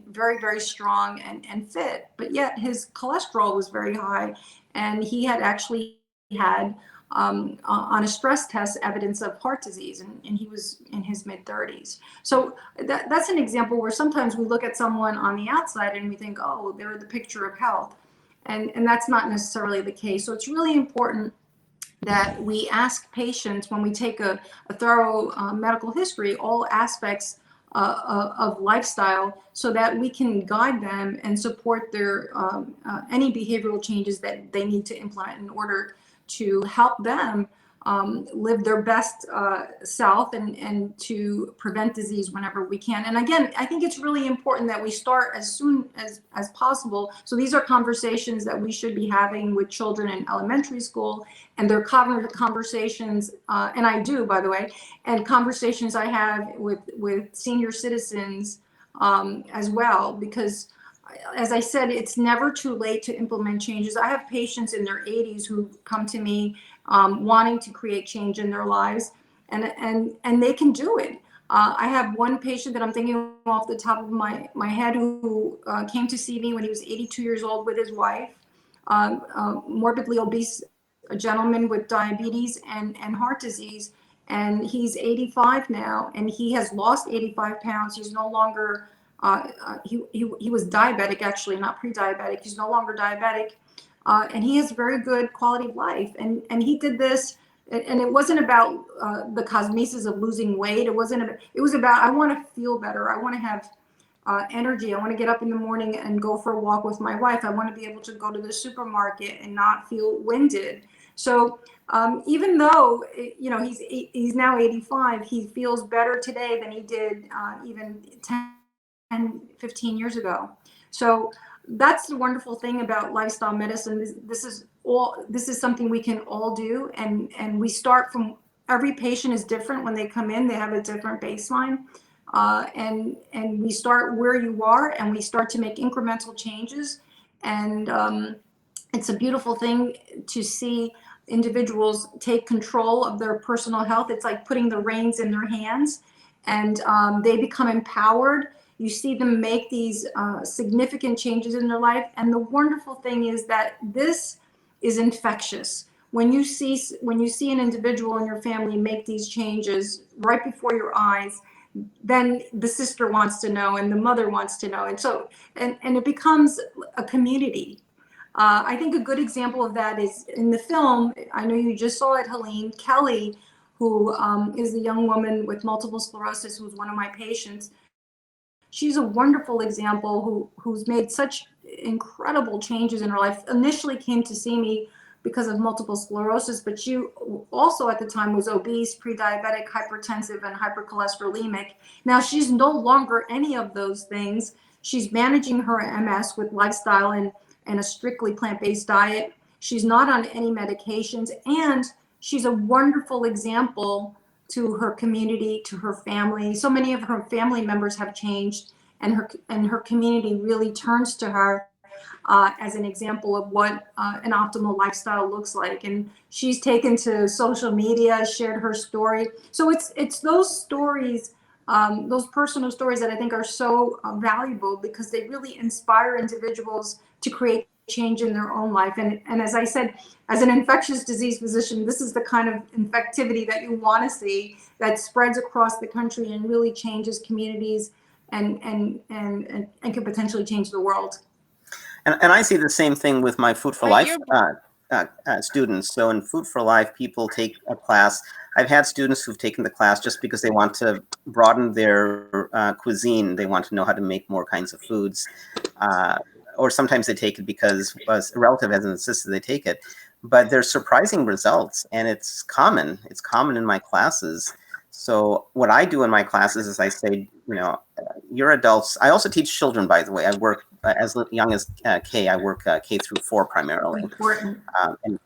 [SPEAKER 3] very, very strong and fit, but yet his cholesterol was very high, and he had actually had on a stress test evidence of heart disease, and he was in his mid-30s. So that's an example where sometimes we look at someone on the outside and we think, oh, they're the picture of health. And that's not necessarily the case. So it's really important that we ask patients when we take a thorough medical history, all aspects of lifestyle, so that we can guide them and support their any behavioral changes that they need to implement in order to help them live their best self and to prevent disease whenever we can. And again, I think it's really important that we start as soon as possible. So these are conversations that we should be having with children in elementary school, and they're conversations, and I do, by the way, and conversations I have with senior citizens as well, because as I said, it's never too late to implement changes. I have patients in their 80s who come to me wanting to create change in their lives, and they can do it. I have one patient that I'm thinking off the top of my head who came to see me when he was 82 years old with his wife, morbidly obese, a gentleman with diabetes and heart disease. and he's 85 now, and he has lost 85 pounds. He's no longer, he was diabetic, actually, not pre-diabetic. He's no longer diabetic, and he has very good quality of life. And he did this, and it wasn't about the cosmesis of losing weight. It was about, I want to feel better. I want to have energy. I want to get up in the morning and go for a walk with my wife. I want to be able to go to the supermarket and not feel winded. So even though, you know, he's now 85, he feels better today than he did even 10, 15 years ago. So that's the wonderful thing about lifestyle medicine. This is something we can all do. And we start from, every patient is different when they come in. They have a different baseline. And we start where you are, and we start to make incremental changes. And it's a beautiful thing to see individuals take control of their personal health. It's like putting the reins in their hands, and they become empowered. You see them make these significant changes in their life. And the wonderful thing is that this is infectious. When you see an individual in your family make these changes right before your eyes, then the sister wants to know, and the mother wants to know. And so, and it becomes a community. I think a good example of that is in the film. I know you just saw it, Helene Kelly, who is a young woman with multiple sclerosis, who's one of my patients. She's a wonderful example who's made such incredible changes in her life. Initially came to see me because of multiple sclerosis, but she also at the time was obese, pre-diabetic, hypertensive, and hypercholesterolemic. Now she's no longer any of those things. She's managing her MS with lifestyle and a strictly plant-based diet. She's not on any medications, and she's a wonderful example to her community, to her family. So many of her family members have changed, and her community really turns to her as an example of what an optimal lifestyle looks like. And she's taken to social media, shared her story. So it's those stories, those personal stories that I think are so valuable, because they really inspire individuals to create change in their own life. And as I said, as an infectious disease physician, this is the kind of infectivity that you want to see, that spreads across the country and really changes communities and can potentially change the world.
[SPEAKER 2] And I see the same thing with my Food for Life students. So in Food for Life, people take a class. I've had students who've taken the class just because they want to broaden their cuisine. They want to know how to make more kinds of foods. Or sometimes they take it because a relative has insisted they take it. But there's surprising results, and it's common. It's common in my classes. So what I do in my classes is I say, you know, you're adults. I also teach children, by the way. I work as young as K. I work K through 4 primarily.
[SPEAKER 3] Important.
[SPEAKER 2] And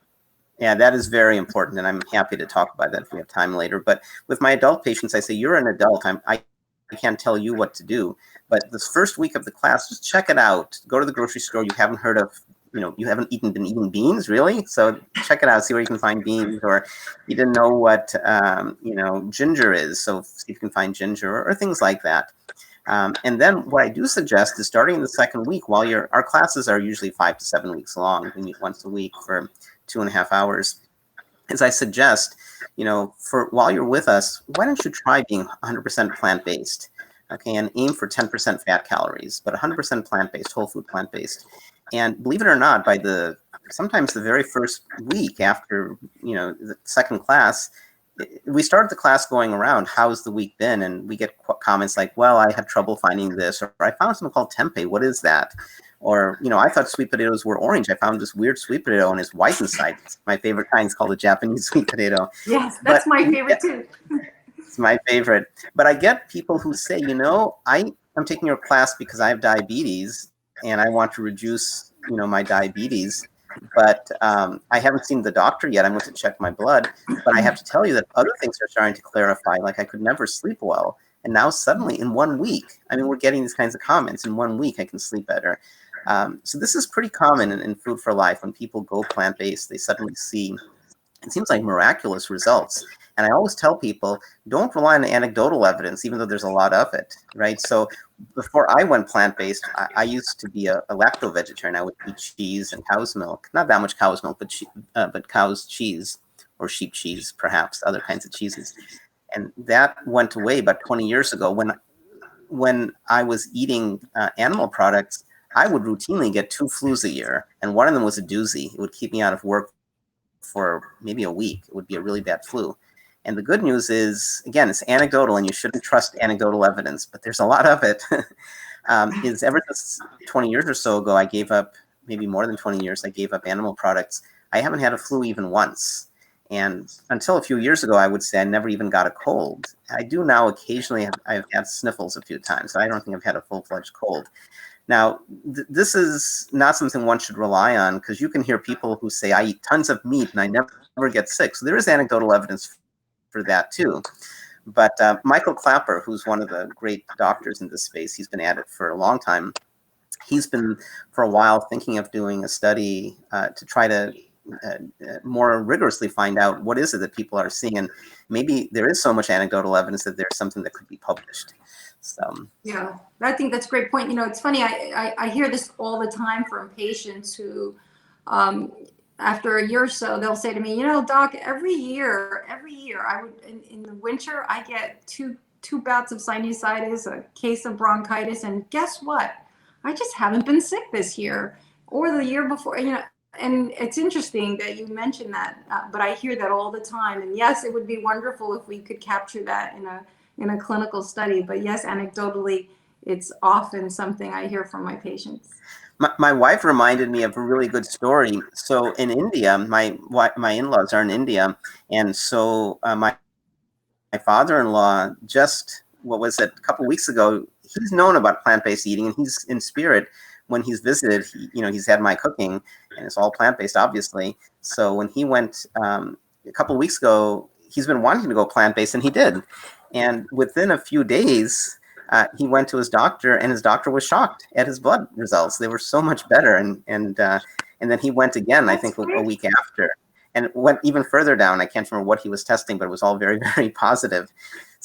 [SPEAKER 2] yeah, that is very important, and I'm happy to talk about that if we have time later. But with my adult patients, I say, you're an adult. I can't tell you what to do. But this first week of the class, just check it out. Go to the grocery store. You haven't heard of, you know, you haven't been eating beans, really? So check it out. See where you can find beans. Or you didn't know what, you know, ginger is. So see if you can find ginger or things like that. And then what I do suggest is starting in the second week, while our classes are usually 5 to 7 weeks long. We meet once a week for 2.5 hours. As I suggest, you know, while you're with us, why don't you try being 100% plant-based? Okay, and aim for 10% fat calories, but 100% plant-based, whole food plant-based. And believe it or not, sometimes the very first week after, you know, the second class, we start the class going around, how's the week been? And we get comments like, well, I have trouble finding this, or I found something called tempeh. What is that? Or, you know, I thought sweet potatoes were orange. I found this weird sweet potato and it's white inside. It's my favorite kind. It's called a Japanese sweet potato.
[SPEAKER 3] Yes, that's my favorite too.
[SPEAKER 2] It's my favorite. But I get people who say, you know, I'm taking your class because I have diabetes and I want to reduce, you know, my diabetes. But I haven't seen the doctor yet. I'm going to check my blood. But I have to tell you that other things are starting to clarify. Like I could never sleep well. And now suddenly in 1 week, I mean, we're getting these kinds of comments. In 1 week, I can sleep better. So this is pretty common in Food for Life. When people go plant-based, they suddenly see, it seems like miraculous results. And I always tell people, don't rely on anecdotal evidence, even though there's a lot of it, right? So before I went plant-based, I used to be a lacto-vegetarian. I would eat cheese and cow's milk. Not that much cow's milk, but cow's cheese or sheep cheese, perhaps other kinds of cheeses. And that went away about 20 years ago. When I was eating animal products, I would routinely get 2 flus a year, and one of them was a doozy. It would keep me out of work for maybe a week. It would be a really bad flu. And the good news is, again, it's anecdotal, and you shouldn't trust anecdotal evidence, but there's a lot of it. Is ever since 20 years or so ago, I gave up, maybe more than 20 years, I gave up animal products. I haven't had a flu even once. And until a few years ago, I would say I never even got a cold. I do now occasionally. I've had sniffles a few times. So I don't think I've had a full-fledged cold. Now, this is not something one should rely on, because you can hear people who say, I eat tons of meat and I never get sick. So there is anecdotal evidence for that too. But Michael Clapper, who's one of the great doctors in this space, he's been at it for a long time. He's been, for a while, thinking of doing a study to try to more rigorously find out what is it that people are seeing, and maybe there is so much anecdotal evidence that there's something that could be published. So
[SPEAKER 3] yeah, I think that's a great point. It's funny, I hear this all the time from patients who after a year or so, they'll say to me, doc, every year I would in the winter I get two bouts of sinusitis, a case of bronchitis, and guess what, I just haven't been sick this year or the year before. And it's interesting that you mentioned that, but I hear that all the time. And yes, it would be wonderful if we could capture that in a clinical study. But yes, anecdotally, it's often something I hear from my patients.
[SPEAKER 2] My wife reminded me of a really good story. So in India, my in-laws are in India, and so my father-in-law just, a couple of weeks ago, he's known about plant-based eating, and he's in spirit. When he's visited, he's had my cooking, and it's all plant-based, obviously. So when he went a couple of weeks ago, he's been wanting to go plant-based, and he did. And within a few days, he went to his doctor, and his doctor was shocked at his blood results. They were so much better. And then he went again, I think, a week after, and went even further down. I can't remember what he was testing, but it was all very, very positive.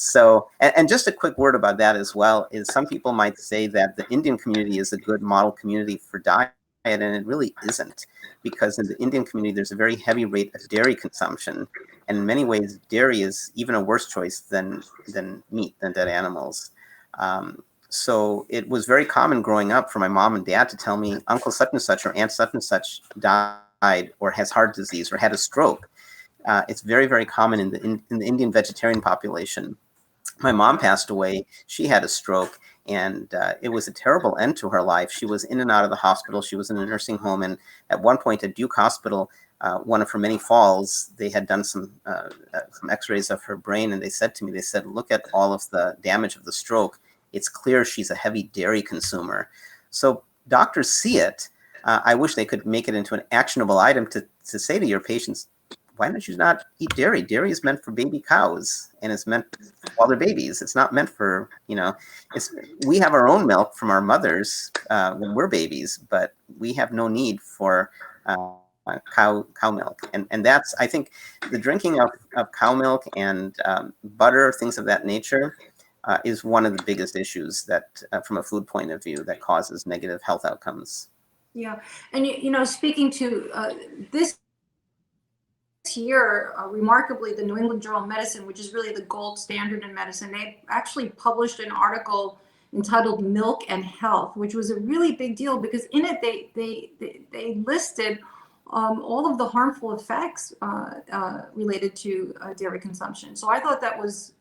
[SPEAKER 2] So, and just a quick word about that as well, is some people might say that the Indian community is a good model community for diet, and it really isn't, because in the Indian community, there's a very heavy rate of dairy consumption. And in many ways, dairy is even a worse choice than meat, than dead animals. So it was very common growing up for my mom and dad to tell me, Uncle such and such or Aunt such and such died or has heart disease or had a stroke. It's very, very common in the Indian vegetarian population. My mom passed away. She had a stroke, and it was a terrible end to her life. She was in and out of the hospital. She was in a nursing home. And at one point at Duke Hospital, one of her many falls, they had done some x-rays of her brain. And they said to me, look at all of the damage of the stroke. It's clear she's a heavy dairy consumer. So doctors see it. I wish they could make it into an actionable item to say to your patients, why don't you not eat dairy? Dairy is meant for baby cows, and it's meant while they're babies. It's not meant for, we have our own milk from our mothers when we're babies, but we have no need for cow milk. And that's, I think, the drinking of cow milk and butter, things of that nature, is one of the biggest issues that, from a food point of view, that causes negative health outcomes.
[SPEAKER 3] Yeah. And, speaking to this year, remarkably, the New England Journal of Medicine, which is really the gold standard in medicine, they actually published an article entitled Milk and Health, which was a really big deal because in it they listed all of the harmful effects related to dairy consumption. So I thought that was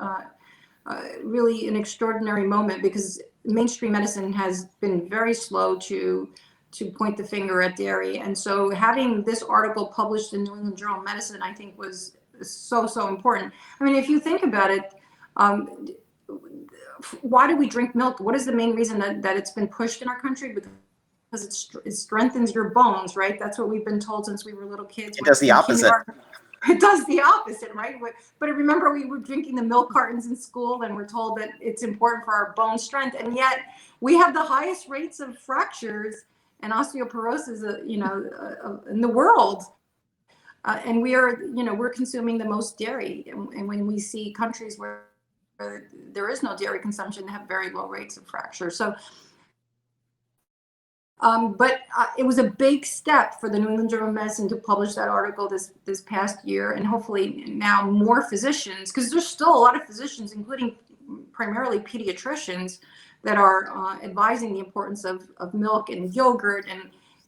[SPEAKER 3] really an extraordinary moment, because mainstream medicine has been very slow to point the finger at dairy. And so having this article published in New England Journal of Medicine, I think, was so important. I mean, if you think about it, why do we drink milk? What is the main reason that it's been pushed in our country? Because it strengthens your bones, right? That's what we've been told since we were little kids.
[SPEAKER 2] It does the opposite.
[SPEAKER 3] It does the opposite, right? But remember, we were drinking the milk cartons in school, and we're told that it's important for our bone strength. And yet we have the highest rates of fractures and osteoporosis, in the world. And we're consuming the most dairy. And when we see countries where there is no dairy consumption, they have very low rates of fracture. So But it was a big step for the New England Journal of Medicine to publish that article this past year, and hopefully now more physicians, because there's still a lot of physicians, including primarily pediatricians, that are advising the importance of milk and yogurt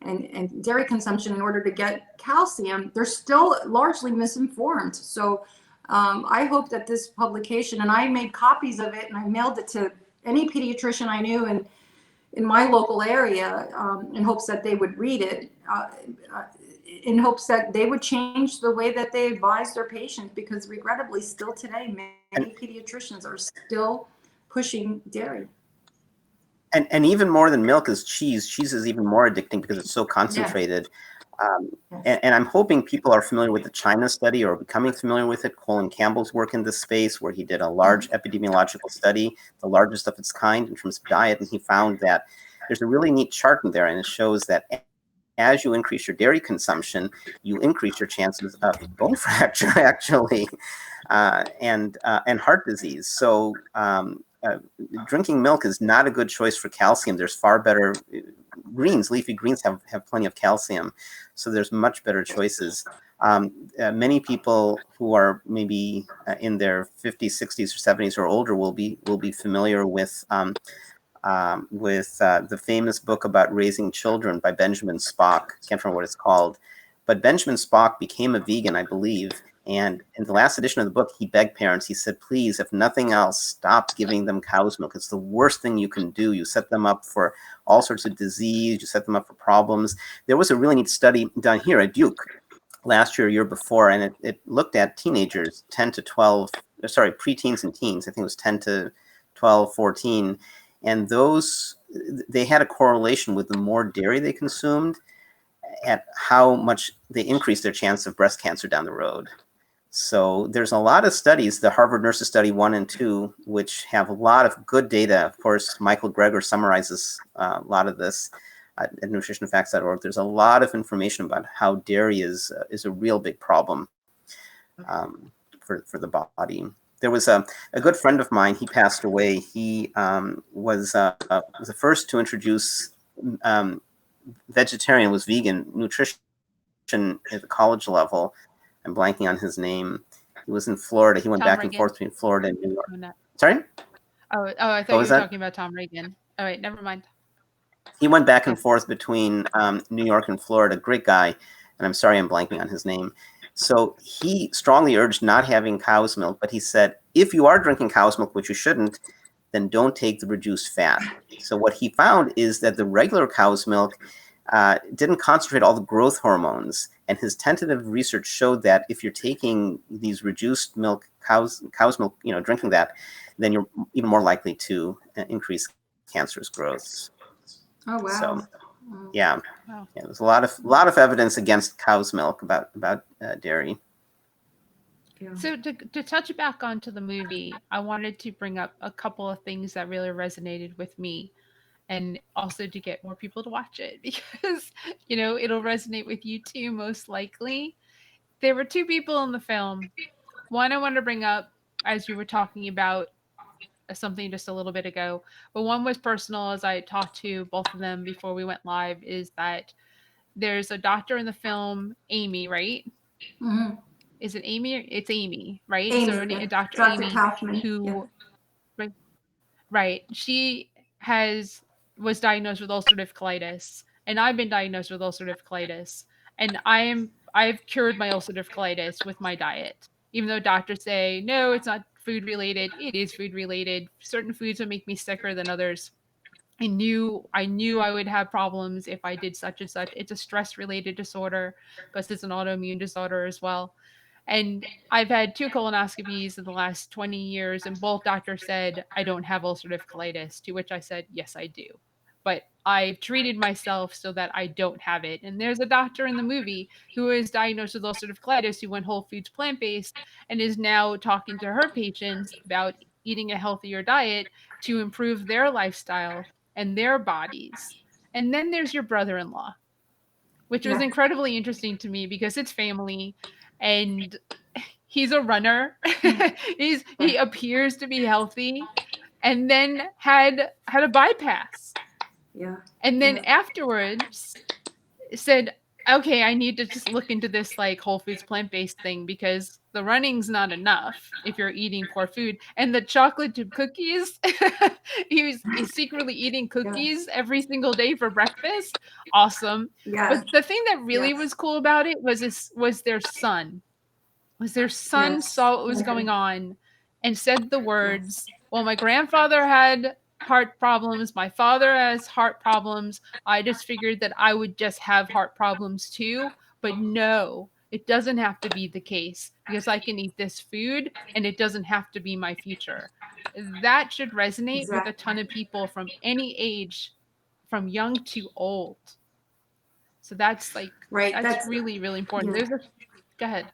[SPEAKER 3] and dairy consumption in order to get calcium. They're still largely misinformed. So I hope that this publication, and I made copies of it and I mailed it to any pediatrician I knew and in my local area, in hopes that they would read it, in hopes that they would change the way that they advise their patients, because regrettably still today, many pediatricians are still pushing dairy.
[SPEAKER 2] And even more than milk is cheese. Cheese is even more addicting because it's so concentrated. Yes. And I'm hoping people are familiar with the China study or becoming familiar with it. Colin Campbell's work in this space, where he did a large epidemiological study, the largest of its kind in terms of diet. And he found that there's a really neat chart in there, and it shows that as you increase your dairy consumption, you increase your chances of bone fracture, actually, and heart disease. So drinking milk is not a good choice for calcium. There's far better greens. Leafy greens have plenty of calcium, so there's much better choices. Many people who are maybe in their 50s, 60s, or 70s or older will be familiar with the famous book about raising children by Benjamin Spock. I can't remember what it's called, but Benjamin Spock became a vegan, I believe. And in the last edition of the book, he begged parents, he said, please, if nothing else, stop giving them cow's milk. It's the worst thing you can do. You set them up for all sorts of disease. You set them up for problems. There was a really neat study done here at Duke last year, year before, and it looked at teenagers, 10 to 12, sorry, preteens and teens. I think it was 10 to 12, 14. And they had a correlation with the more dairy they consumed at how much they increased their chance of breast cancer down the road. So there's a lot of studies, the Harvard Nurses Study 1 and 2, which have a lot of good data. Of course, Michael Greger summarizes a lot of this at nutritionfacts.org. There's a lot of information about how dairy is a real big problem for the body. There was a good friend of mine. He passed away. He was the first to introduce vegetarian, was vegan nutrition at the college level. I'm blanking on his name. He was in Florida. He went back and forth between Florida and New York. Sorry?
[SPEAKER 1] Oh, I thought you were talking about Tom Regan. All right, never mind.
[SPEAKER 2] He went back and forth between New York and Florida. Great guy. And I'm sorry I'm blanking on his name. So he strongly urged not having cow's milk, but he said, if you are drinking cow's milk, which you shouldn't, then don't take the reduced fat. So what he found is that the regular cow's milk didn't concentrate all the growth hormones. And his tentative research showed that if you're taking these reduced milk, cow's milk, drinking that, then you're even more likely to increase cancerous growth.
[SPEAKER 3] Oh, wow.
[SPEAKER 2] So, yeah, there's a lot of evidence against cow's milk about dairy.
[SPEAKER 1] Yeah. So to touch back onto the movie, I wanted to bring up a couple of things that really resonated with me, and also to get more people to watch it, because it'll resonate with you too, most likely. There were two people in the film. One I wanted to bring up, as you were talking about something just a little bit ago, but one was personal, as I talked to both of them before we went live, is that there's a doctor in the film, Amy, right?
[SPEAKER 3] Mm-hmm.
[SPEAKER 1] Is it Amy? It's Amy, right?
[SPEAKER 3] Amy,
[SPEAKER 1] so Dr. Amy
[SPEAKER 3] Kaufman,
[SPEAKER 1] who right, she was diagnosed with ulcerative colitis, and I've been diagnosed with ulcerative colitis, and I've cured my ulcerative colitis with my diet. Even though doctors say no, it's not food related, it is food related. Certain foods would make me sicker than others. I knew I would have problems if I did such and such. It's a stress related disorder because it's an autoimmune disorder as well. And I've had 2 colonoscopies in the last 20 years, and both doctors said I don't have ulcerative colitis, to which I said, yes, I do. But I've treated myself so that I don't have it. And there's a doctor in the movie who was diagnosed with ulcerative colitis who went whole foods plant-based and is now talking to her patients about eating a healthier diet to improve their lifestyle and their bodies. And then there's your brother-in-law, which was incredibly interesting to me because it's family and he's a runner. He appears to be healthy and then had a bypass.
[SPEAKER 3] Yeah.
[SPEAKER 1] And then
[SPEAKER 3] Yeah.
[SPEAKER 1] afterwards said, okay, I need to just look into this like whole foods plant-based thing because the running's not enough if you're eating poor food. And the chocolate chip cookies, he's secretly eating
[SPEAKER 3] Yeah.
[SPEAKER 1] cookies every single day for breakfast. Awesome.
[SPEAKER 3] Yes.
[SPEAKER 1] But the thing that really
[SPEAKER 3] Yes.
[SPEAKER 1] was cool about it was their son. Was their son
[SPEAKER 3] Yes.
[SPEAKER 1] saw what was
[SPEAKER 3] Okay.
[SPEAKER 1] going on and said the
[SPEAKER 3] Yes.
[SPEAKER 1] words, well, my grandfather had heart problems, my father has heart problems. I just figured that I would just have heart problems too. But no, it doesn't have to be the case because I can eat this food and it doesn't have to be my future. That should resonate with a
[SPEAKER 3] Exactly.
[SPEAKER 1] ton of people from any age, from young to old. So that's like,
[SPEAKER 3] Right.
[SPEAKER 1] that's
[SPEAKER 3] That's
[SPEAKER 1] really, really important.
[SPEAKER 3] yeah.
[SPEAKER 1] There's a, go ahead.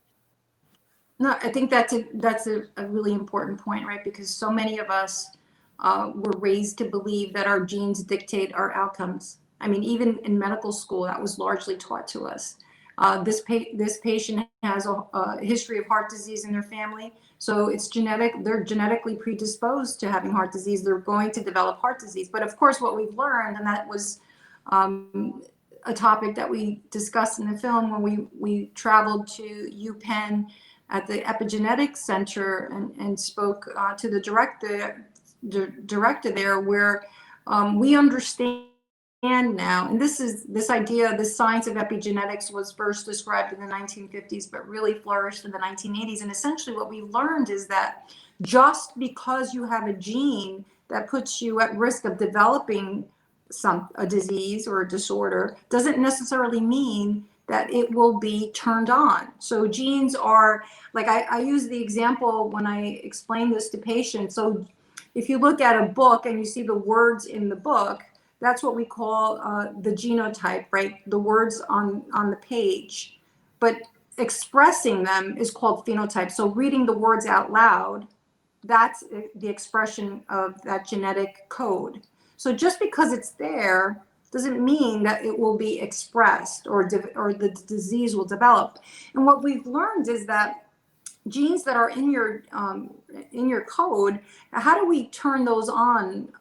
[SPEAKER 3] No, I think that's a really important point, right? Because so many of us were raised to believe that our genes dictate our outcomes. I mean, even in medical school, that was largely taught to us. This patient has a history of heart disease in their family, so it's genetic. They're genetically predisposed to having heart disease. They're going to develop heart disease. But of course, what we've learned, and that was a topic that we discussed in the film when we traveled to UPenn at the epigenetics center and spoke to the director there, where we understand now, and this idea, this science of epigenetics was first described in the 1950s, but really flourished in the 1980s. And essentially what we learned is that just because you have a gene that puts you at risk of developing a disease or a disorder doesn't necessarily mean that it will be turned on. So genes are, like I use the example when I explain this to patients. So if you look at a book and you see the words in the book, that's what we call the genotype, right? The words on the page. But expressing them is called phenotype. So reading the words out loud, that's the expression of that genetic code. So just because it's there doesn't mean that it will be expressed or the disease will develop. And what we've learned is that genes that are in your code, how do we turn those on?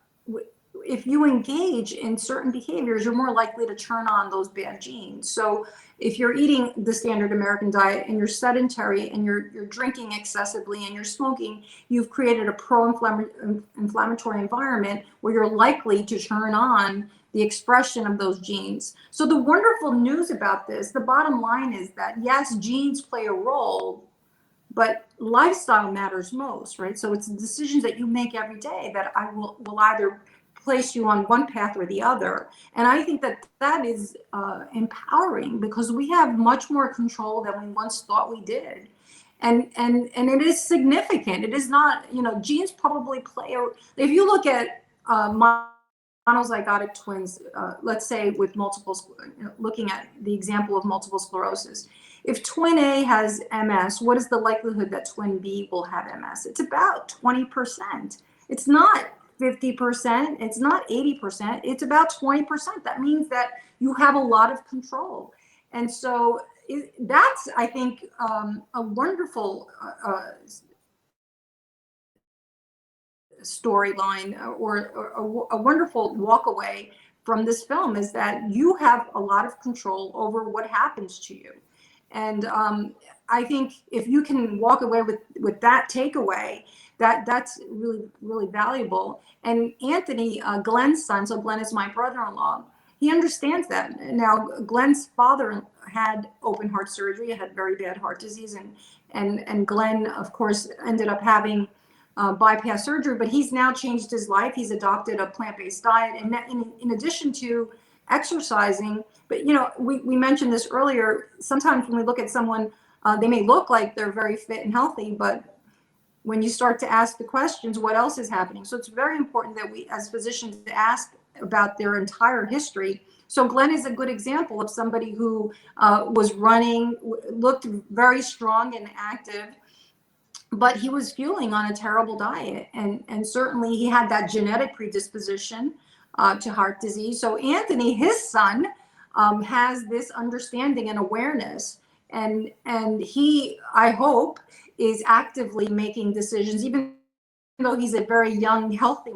[SPEAKER 3] If you engage in certain behaviors, you're more likely to turn on those bad genes. So if you're eating the standard American diet and you're sedentary and you're drinking excessively and you're smoking, you've created a pro-inflammatory environment where you're likely to turn on the expression of those genes. So the wonderful news about this, the bottom line is that yes, genes play a role, but lifestyle matters most, right? So it's the decisions that you make every day that I will either place you on one path or the other. And I think that that is empowering because we have much more control than we once thought we did. And it is significant. It is not, genes probably play if you look at monozygotic twins, let's say with looking at the example of multiple sclerosis. If twin A has MS, what is the likelihood that twin B will have MS? It's about 20%. It's not 50%. It's not 80%. It's about 20%. That means that you have a lot of control. And so that's, I think, a wonderful storyline or a wonderful walk away from this film is that you have a lot of control over what happens to you. And I think if you can walk away with that takeaway, that's really, really valuable. And Anthony, Glenn's son, so Glenn is my brother-in-law, he understands that. Now, Glenn's father had open heart surgery, had very bad heart disease, and Glenn, of course, ended up having bypass surgery, but he's now changed his life. He's adopted a plant-based diet, and that, in addition to exercising. But we mentioned this earlier. Sometimes when we look at someone, they may look like they're very fit and healthy, but when you start to ask the questions, what else is happening? So it's very important that we, as physicians, ask about their entire history. So Glenn is a good example of somebody who was running, looked very strong and active, but he was fueling on a terrible diet, and certainly he had that genetic predisposition to heart disease. So Anthony, his son, has this understanding and awareness, and he, I hope, is actively making decisions, even though he's a very young, healthy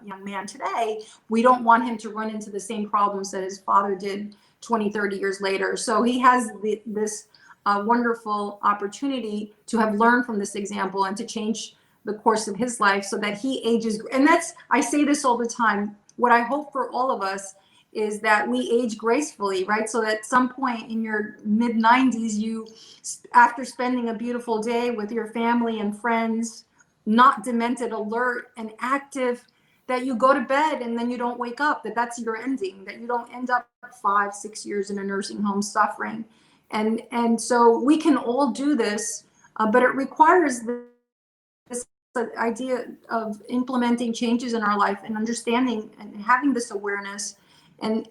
[SPEAKER 3] young man today, we don't want him to run into the same problems that his father did 20, 30 years later. So he has this wonderful opportunity to have learned from this example and to change the course of his life so that he ages. And I say this all the time, what I hope for all of us is that we age gracefully, right? So that at some point in your mid 90s, you, after spending a beautiful day with your family and friends, not demented, alert and active, that you go to bed and then you don't wake up, that's your ending, that you don't end up 5, 6 years in a nursing home suffering. And so we can all do this, but it requires this idea of implementing changes in our life and understanding and having this awareness and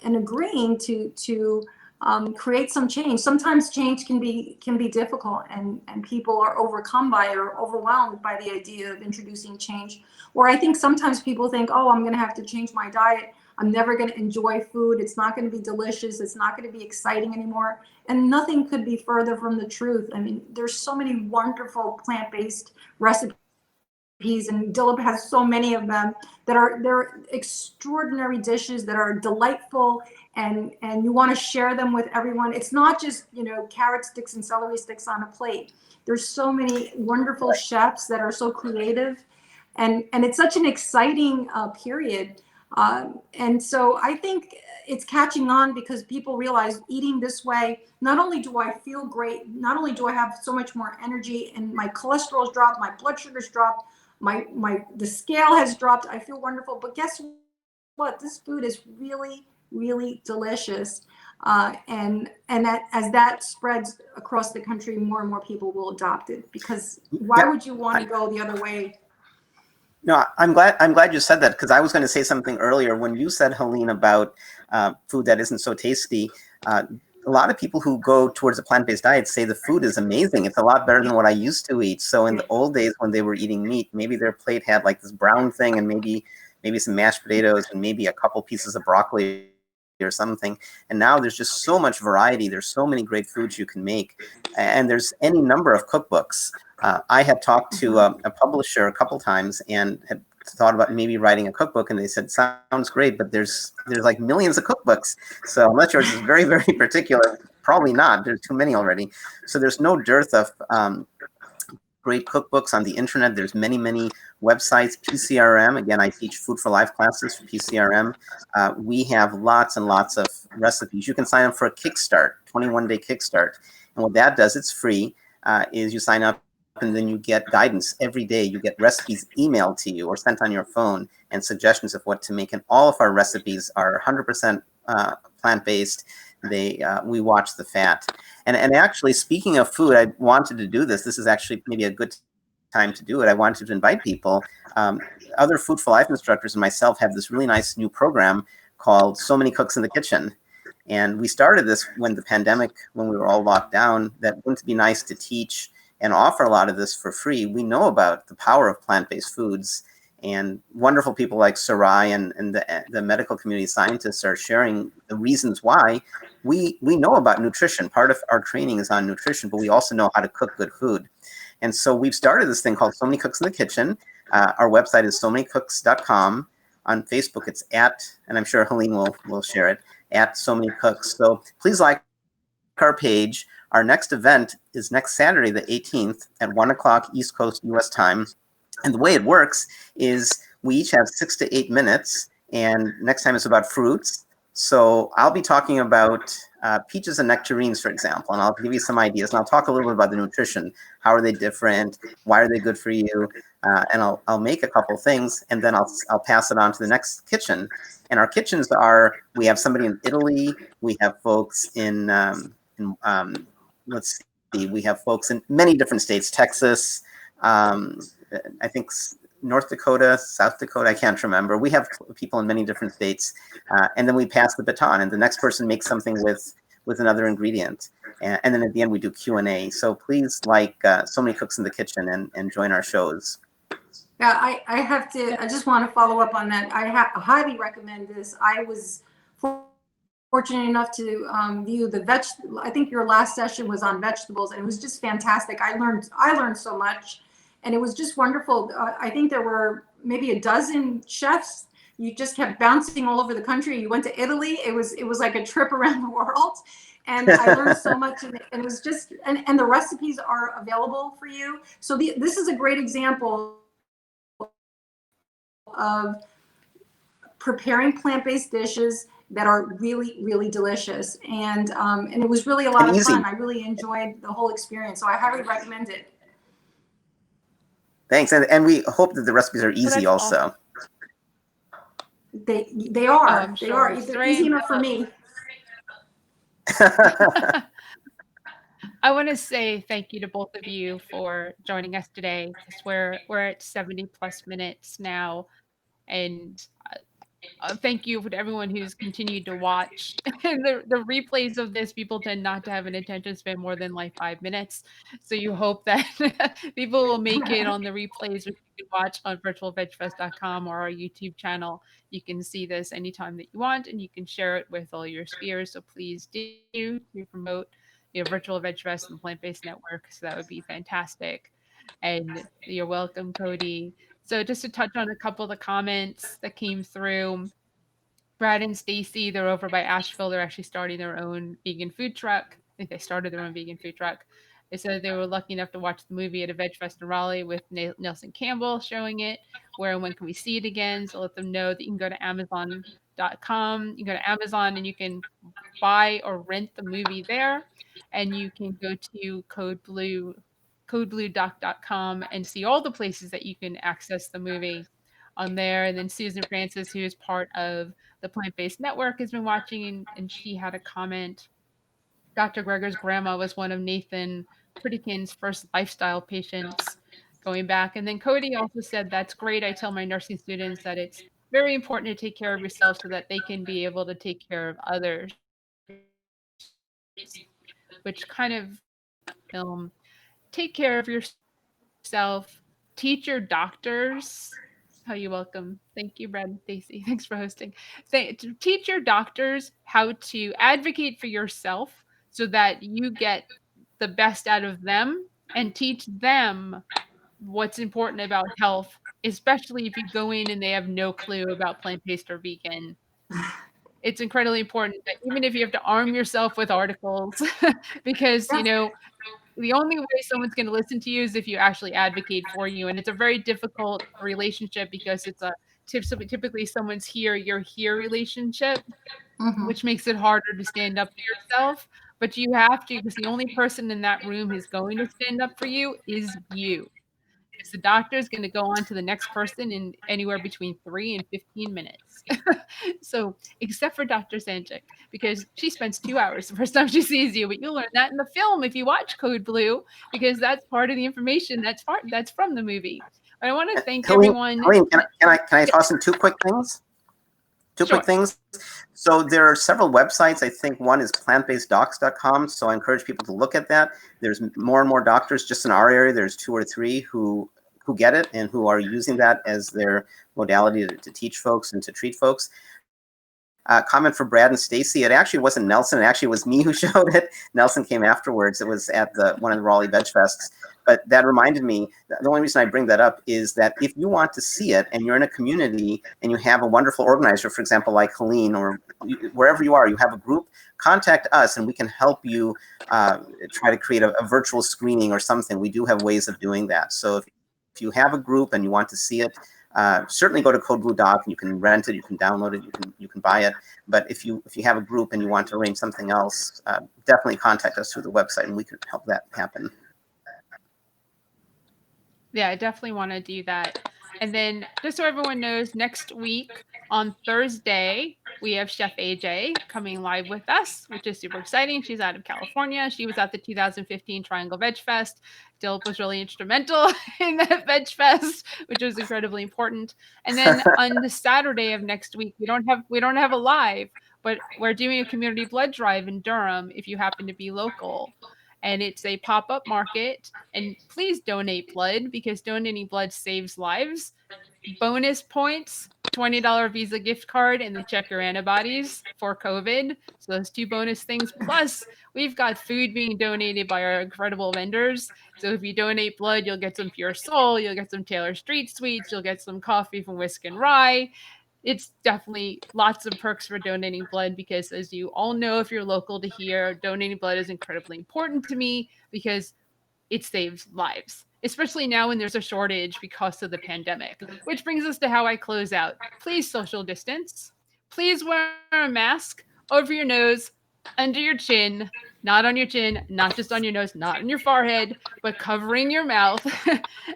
[SPEAKER 3] agreeing to create some change. Sometimes change can be difficult, and people are overcome by or overwhelmed by the idea of introducing change. Or I think sometimes people think, oh, I'm going to have to change my diet. I'm never going to enjoy food. It's not going to be delicious. It's not going to be exciting anymore. And nothing could be further from the truth. I mean, there's so many wonderful plant-based recipes, and Dilip has so many of them they're extraordinary dishes that are delightful, and you want to share them with everyone. It's not just, carrot sticks and celery sticks on a plate. There's so many wonderful chefs that are so creative, and it's such an exciting period. And so I think it's catching on because people realize eating this way, not only do I feel great, not only do I have so much more energy and my cholesterol's dropped, my blood sugar's dropped, the scale has dropped, I feel wonderful. But guess what? This food is really, really delicious. And that as that spreads across the country, more and more people will adopt it, because why would you want to go the other way?
[SPEAKER 2] No, I'm glad you said that, because I was going to say something earlier when you said, Helene, about food that isn't so tasty. A lot of people who go towards a plant-based diet say the food is amazing. It's a lot better than what I used to eat. So in the old days when they were eating meat, maybe their plate had like this brown thing and maybe some mashed potatoes and maybe a couple pieces of broccoli or something. And now there's just so much variety. There's so many great foods you can make. And there's any number of cookbooks. I had talked to a publisher a couple times and had thought about maybe writing a cookbook, and they said, sounds great, but there's like millions of cookbooks. So unless yours is very, very particular, probably not. There's too many already. So there's no dearth of great cookbooks on the internet. There's many, many websites. PCRM, again, I teach Food for Life classes for PCRM. We have lots and lots of recipes. You can sign up for a Kickstart, 21-day Kickstart. And what that does, it's free, is you sign up and then you get guidance every day. You get recipes emailed to you or sent on your phone and suggestions of what to make. And all of our recipes are 100% plant-based. We watch the fat. And actually, speaking of food, I wanted to do this. This is actually maybe a good time to do it. I wanted to invite people. Other Food for Life instructors and myself have this really nice new program called So Many Cooks in the Kitchen. And we started this when the pandemic, when we were all locked down, that wouldn't it be nice to teach and offer a lot of this for free. We know about the power of plant-based foods, and wonderful people like Sarai and the medical community scientists are sharing the reasons why. We know about nutrition. Part of our training is on nutrition, but we also know how to cook good food. And so we've started this thing called So Many Cooks in the Kitchen. Our website is somanycooks.com. On Facebook, it's and I'm sure Helene will share it, @SoManyCooks. So please like our page. Our next event is next Saturday, the 18th at 1 o'clock East Coast US time. And the way it works is we each have 6 to 8 minutes. And next time it's about fruits. So I'll be talking about peaches and nectarines, for example, and I'll give you some ideas. And I'll talk a little bit about the nutrition. How are they different? Why are they good for you? And I'll make a couple things, and then I'll pass it on to the next kitchen. And our kitchens we have somebody in Italy. We have folks in let's see, we have folks in many different states, Texas, I think North Dakota, South Dakota, I can't remember. We have people in many different states, and then we pass the baton, and the next person makes something with another ingredient. And then at the end, we do Q&A. So please like So Many Cooks in the Kitchen and join our shows.
[SPEAKER 3] Yeah, I just want to follow up on that. I highly recommend this. I was fortunate enough to view I think your last session was on vegetables, and it was just fantastic. I learned so much, And it was just wonderful. I think there were maybe a dozen chefs. You just kept bouncing all over the country. You went to Italy. It was like a trip around the world. And I learned so much, and it was just, and the recipes are available for you. So this is a great example of preparing plant-based dishes that are really, really delicious. And it was really a lot of fun. I really enjoyed the whole experience. So I highly recommend it.
[SPEAKER 2] Thanks. And we hope that the recipes are easy also.
[SPEAKER 3] Awesome. They are. Oh, they are. They're easy enough for me.
[SPEAKER 1] I want to say thank you to both of you for joining us today, because we're at 70 plus minutes now, and thank you to everyone who's continued to watch. the replays of this, people tend not to have an attention span more than like 5 minutes, so you hope that people will make it on the replays, which you can watch on virtualvegfest.com or our YouTube channel. You can see this anytime that you want, and you can share it with all your spheres. So please do to promote Virtual Veg Fest and the Plant Based Network. So that would be fantastic. And you're welcome, Cody. So just to touch on a couple of the comments that came through, Brad and Stacy, they're over by Asheville. They're actually starting their own vegan food truck. I think they started their own vegan food truck. They said they were lucky enough to watch the movie at a Veg Fest in Raleigh with Nelson Campbell showing it. Where and when can we see it again? So let them know that you can go to Amazon.com. You can go to Amazon and you can buy or rent the movie there. And you can go to codebluedoc.com and see all the places that you can access the movie on there. And then Susan Francis, who is part of the Plant-Based Network, has been watching, and she had a comment. Dr. Greger's grandma was one of Nathan Pritikin's first lifestyle patients going back. And then Cody also said, that's great. I tell my nursing students that it's very important to take care of yourself so that they can be able to take care of others, which kind of take care of yourself, teach your doctors. Oh, you're welcome. Thank you, Brad and Stacy. Thanks for hosting. Teach your doctors how to advocate for yourself so that you get the best out of them, and teach them what's important about health, especially if you go in and they have no clue about plant-based or vegan. It's incredibly important that even if you have to arm yourself with articles, because, the only way someone's going to listen to you is if you actually advocate for you. And it's a very difficult relationship because it's typically someone's here, you're here relationship, which makes it harder to stand up for yourself. But you have to, because the only person in that room who's going to stand up for you is you. Because the doctor is going to go on to the next person in anywhere between 3 and 15 minutes. So, except for Dr. Sanchik, because she spends 2 hours the first time she sees you, but you'll learn that in the film if you watch Code Blue, because that's part of the information that's from the movie. But I want to thank everyone.
[SPEAKER 2] Helene, can I toss in two quick things? Quick things. So there are several websites. I think one is plantbaseddocs.com. So I encourage people to look at that. There's more and more doctors just in our area. There's 2 or 3 who get it and who are using that as their modality to teach folks and to treat folks. Comment for Brad and Stacy. It actually wasn't Nelson. It actually was me who showed it. Nelson came afterwards. It was at one of the Raleigh Veg Fests. But that reminded me, the only reason I bring that up is that if you want to see it and you're in a community and you have a wonderful organizer, for example, like Helene, or wherever you are, you have a group, contact us and we can help you try to create a virtual screening or something. We do have ways of doing that. So if you have a group and you want to see it, certainly go to Code Blue Doc. You can rent it, you can download it, you can buy it. But if you have a group and you want to arrange something else, definitely contact us through the website and we can help that happen.
[SPEAKER 1] Yeah, I definitely want to do that. And then just so everyone knows, next week on Thursday, we have Chef AJ coming live with us, which is super exciting. She's out of California. She was at the 2015 Triangle Veg Fest. Dilip was really instrumental in that Veg Fest, which was incredibly important. And then on the Saturday of next week, we don't have a live, but we're doing a community blood drive in Durham if you happen to be local. And it's a pop-up market. And please donate blood, because donating blood saves lives. bonus points, $20 Visa gift card, and then check your antibodies for COVID. So those 2 bonus things. Plus, we've got food being donated by our incredible vendors. So if you donate blood, you'll get some Pure Soul, you'll get some Taylor Street Sweets, you'll get some coffee from Whisk and Rye. It's definitely lots of perks for donating blood because, as you all know, if you're local to here, donating blood is incredibly important to me because it saves lives, especially now when there's a shortage because of the pandemic. Which brings us to how I close out. Please social distance. Please wear a mask over your nose, under your chin, not on your chin, not just on your nose, not on your forehead, but covering your mouth.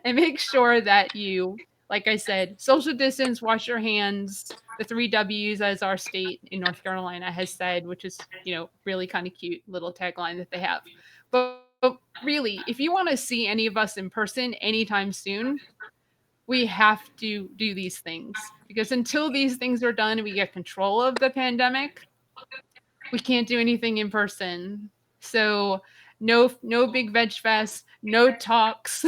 [SPEAKER 1] And make sure that you, like I said, social distance, wash your hands, the 3 W's, as our state in North Carolina has said, which is, really kind of cute little tagline that they have. But really, if you want to see any of us in person anytime soon, we have to do these things, because until these things are done and we get control of the pandemic, we can't do anything in person. So no big veg fest, no talks,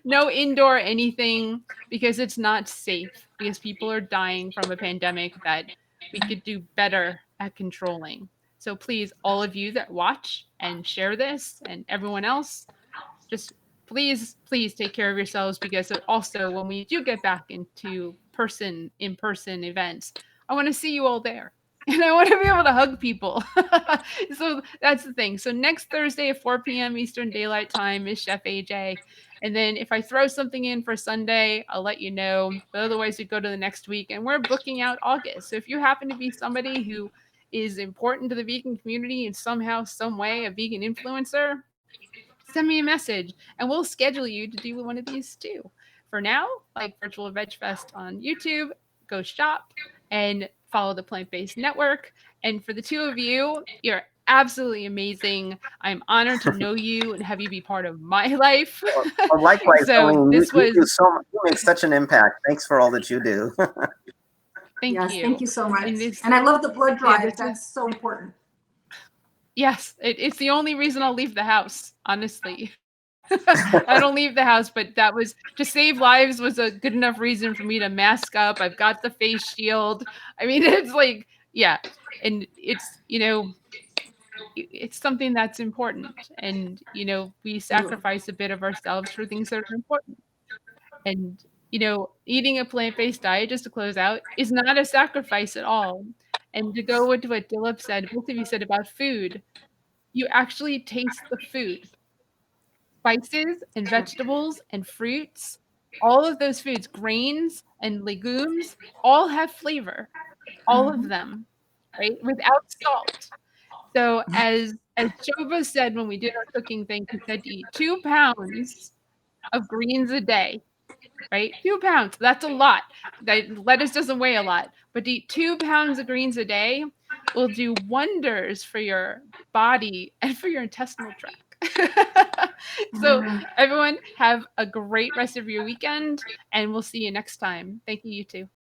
[SPEAKER 1] no indoor anything, because it's not safe, because people are dying from a pandemic that we could do better at controlling. So please, all of you that watch and share this, and everyone else, just please take care of yourselves, because also when we do get back into in-person events, I want to see you all there. And I want to be able to hug people. So that's the thing. So next Thursday at 4 p.m. Eastern Daylight Time is Chef AJ. And then if I throw something in for Sunday, I'll let you know. But otherwise, we go to the next week, and we're booking out August. So if you happen to be somebody who is important to the vegan community in somehow, some way, a vegan influencer, send me a message and we'll schedule you to do one of these too. For now, like Virtual Veg Fest on YouTube, go shop and follow the Plant Based Network. And for the 2 of you, you're absolutely amazing. I'm honored to know you and have you be part of my life.
[SPEAKER 2] Well, likewise,
[SPEAKER 1] So
[SPEAKER 2] Helene,
[SPEAKER 1] this was,
[SPEAKER 2] you do so much, you make such an impact. Thanks for all that you do.
[SPEAKER 1] Thank you.
[SPEAKER 3] Thank you so much.
[SPEAKER 1] And
[SPEAKER 3] I love the blood drive.
[SPEAKER 1] Yeah,
[SPEAKER 3] That's so important.
[SPEAKER 1] Yes, it's the only reason I'll leave the house, honestly. I don't leave the house, but that was to save lives was a good enough reason for me to mask up. I've got the face shield. I mean, it's like, yeah. And it's, it's something that's important. And, we sacrifice a bit of ourselves for things that are important. And, eating a plant-based diet, just to close out, is not a sacrifice at all. And to go with what Dilip said, both of you said about food, you actually taste the food. Spices and vegetables and fruits, all of those foods, grains and legumes, all have flavor, all of them, right? Without salt. So as Shova said when we did our cooking thing, he said to eat 2 pounds of greens a day, right? 2 pounds, that's a lot. Lettuce doesn't weigh a lot, but to eat 2 pounds of greens a day will do wonders for your body and for your intestinal tract. So everyone, have a great rest of your weekend, and we'll see you next time. Thank you, you too.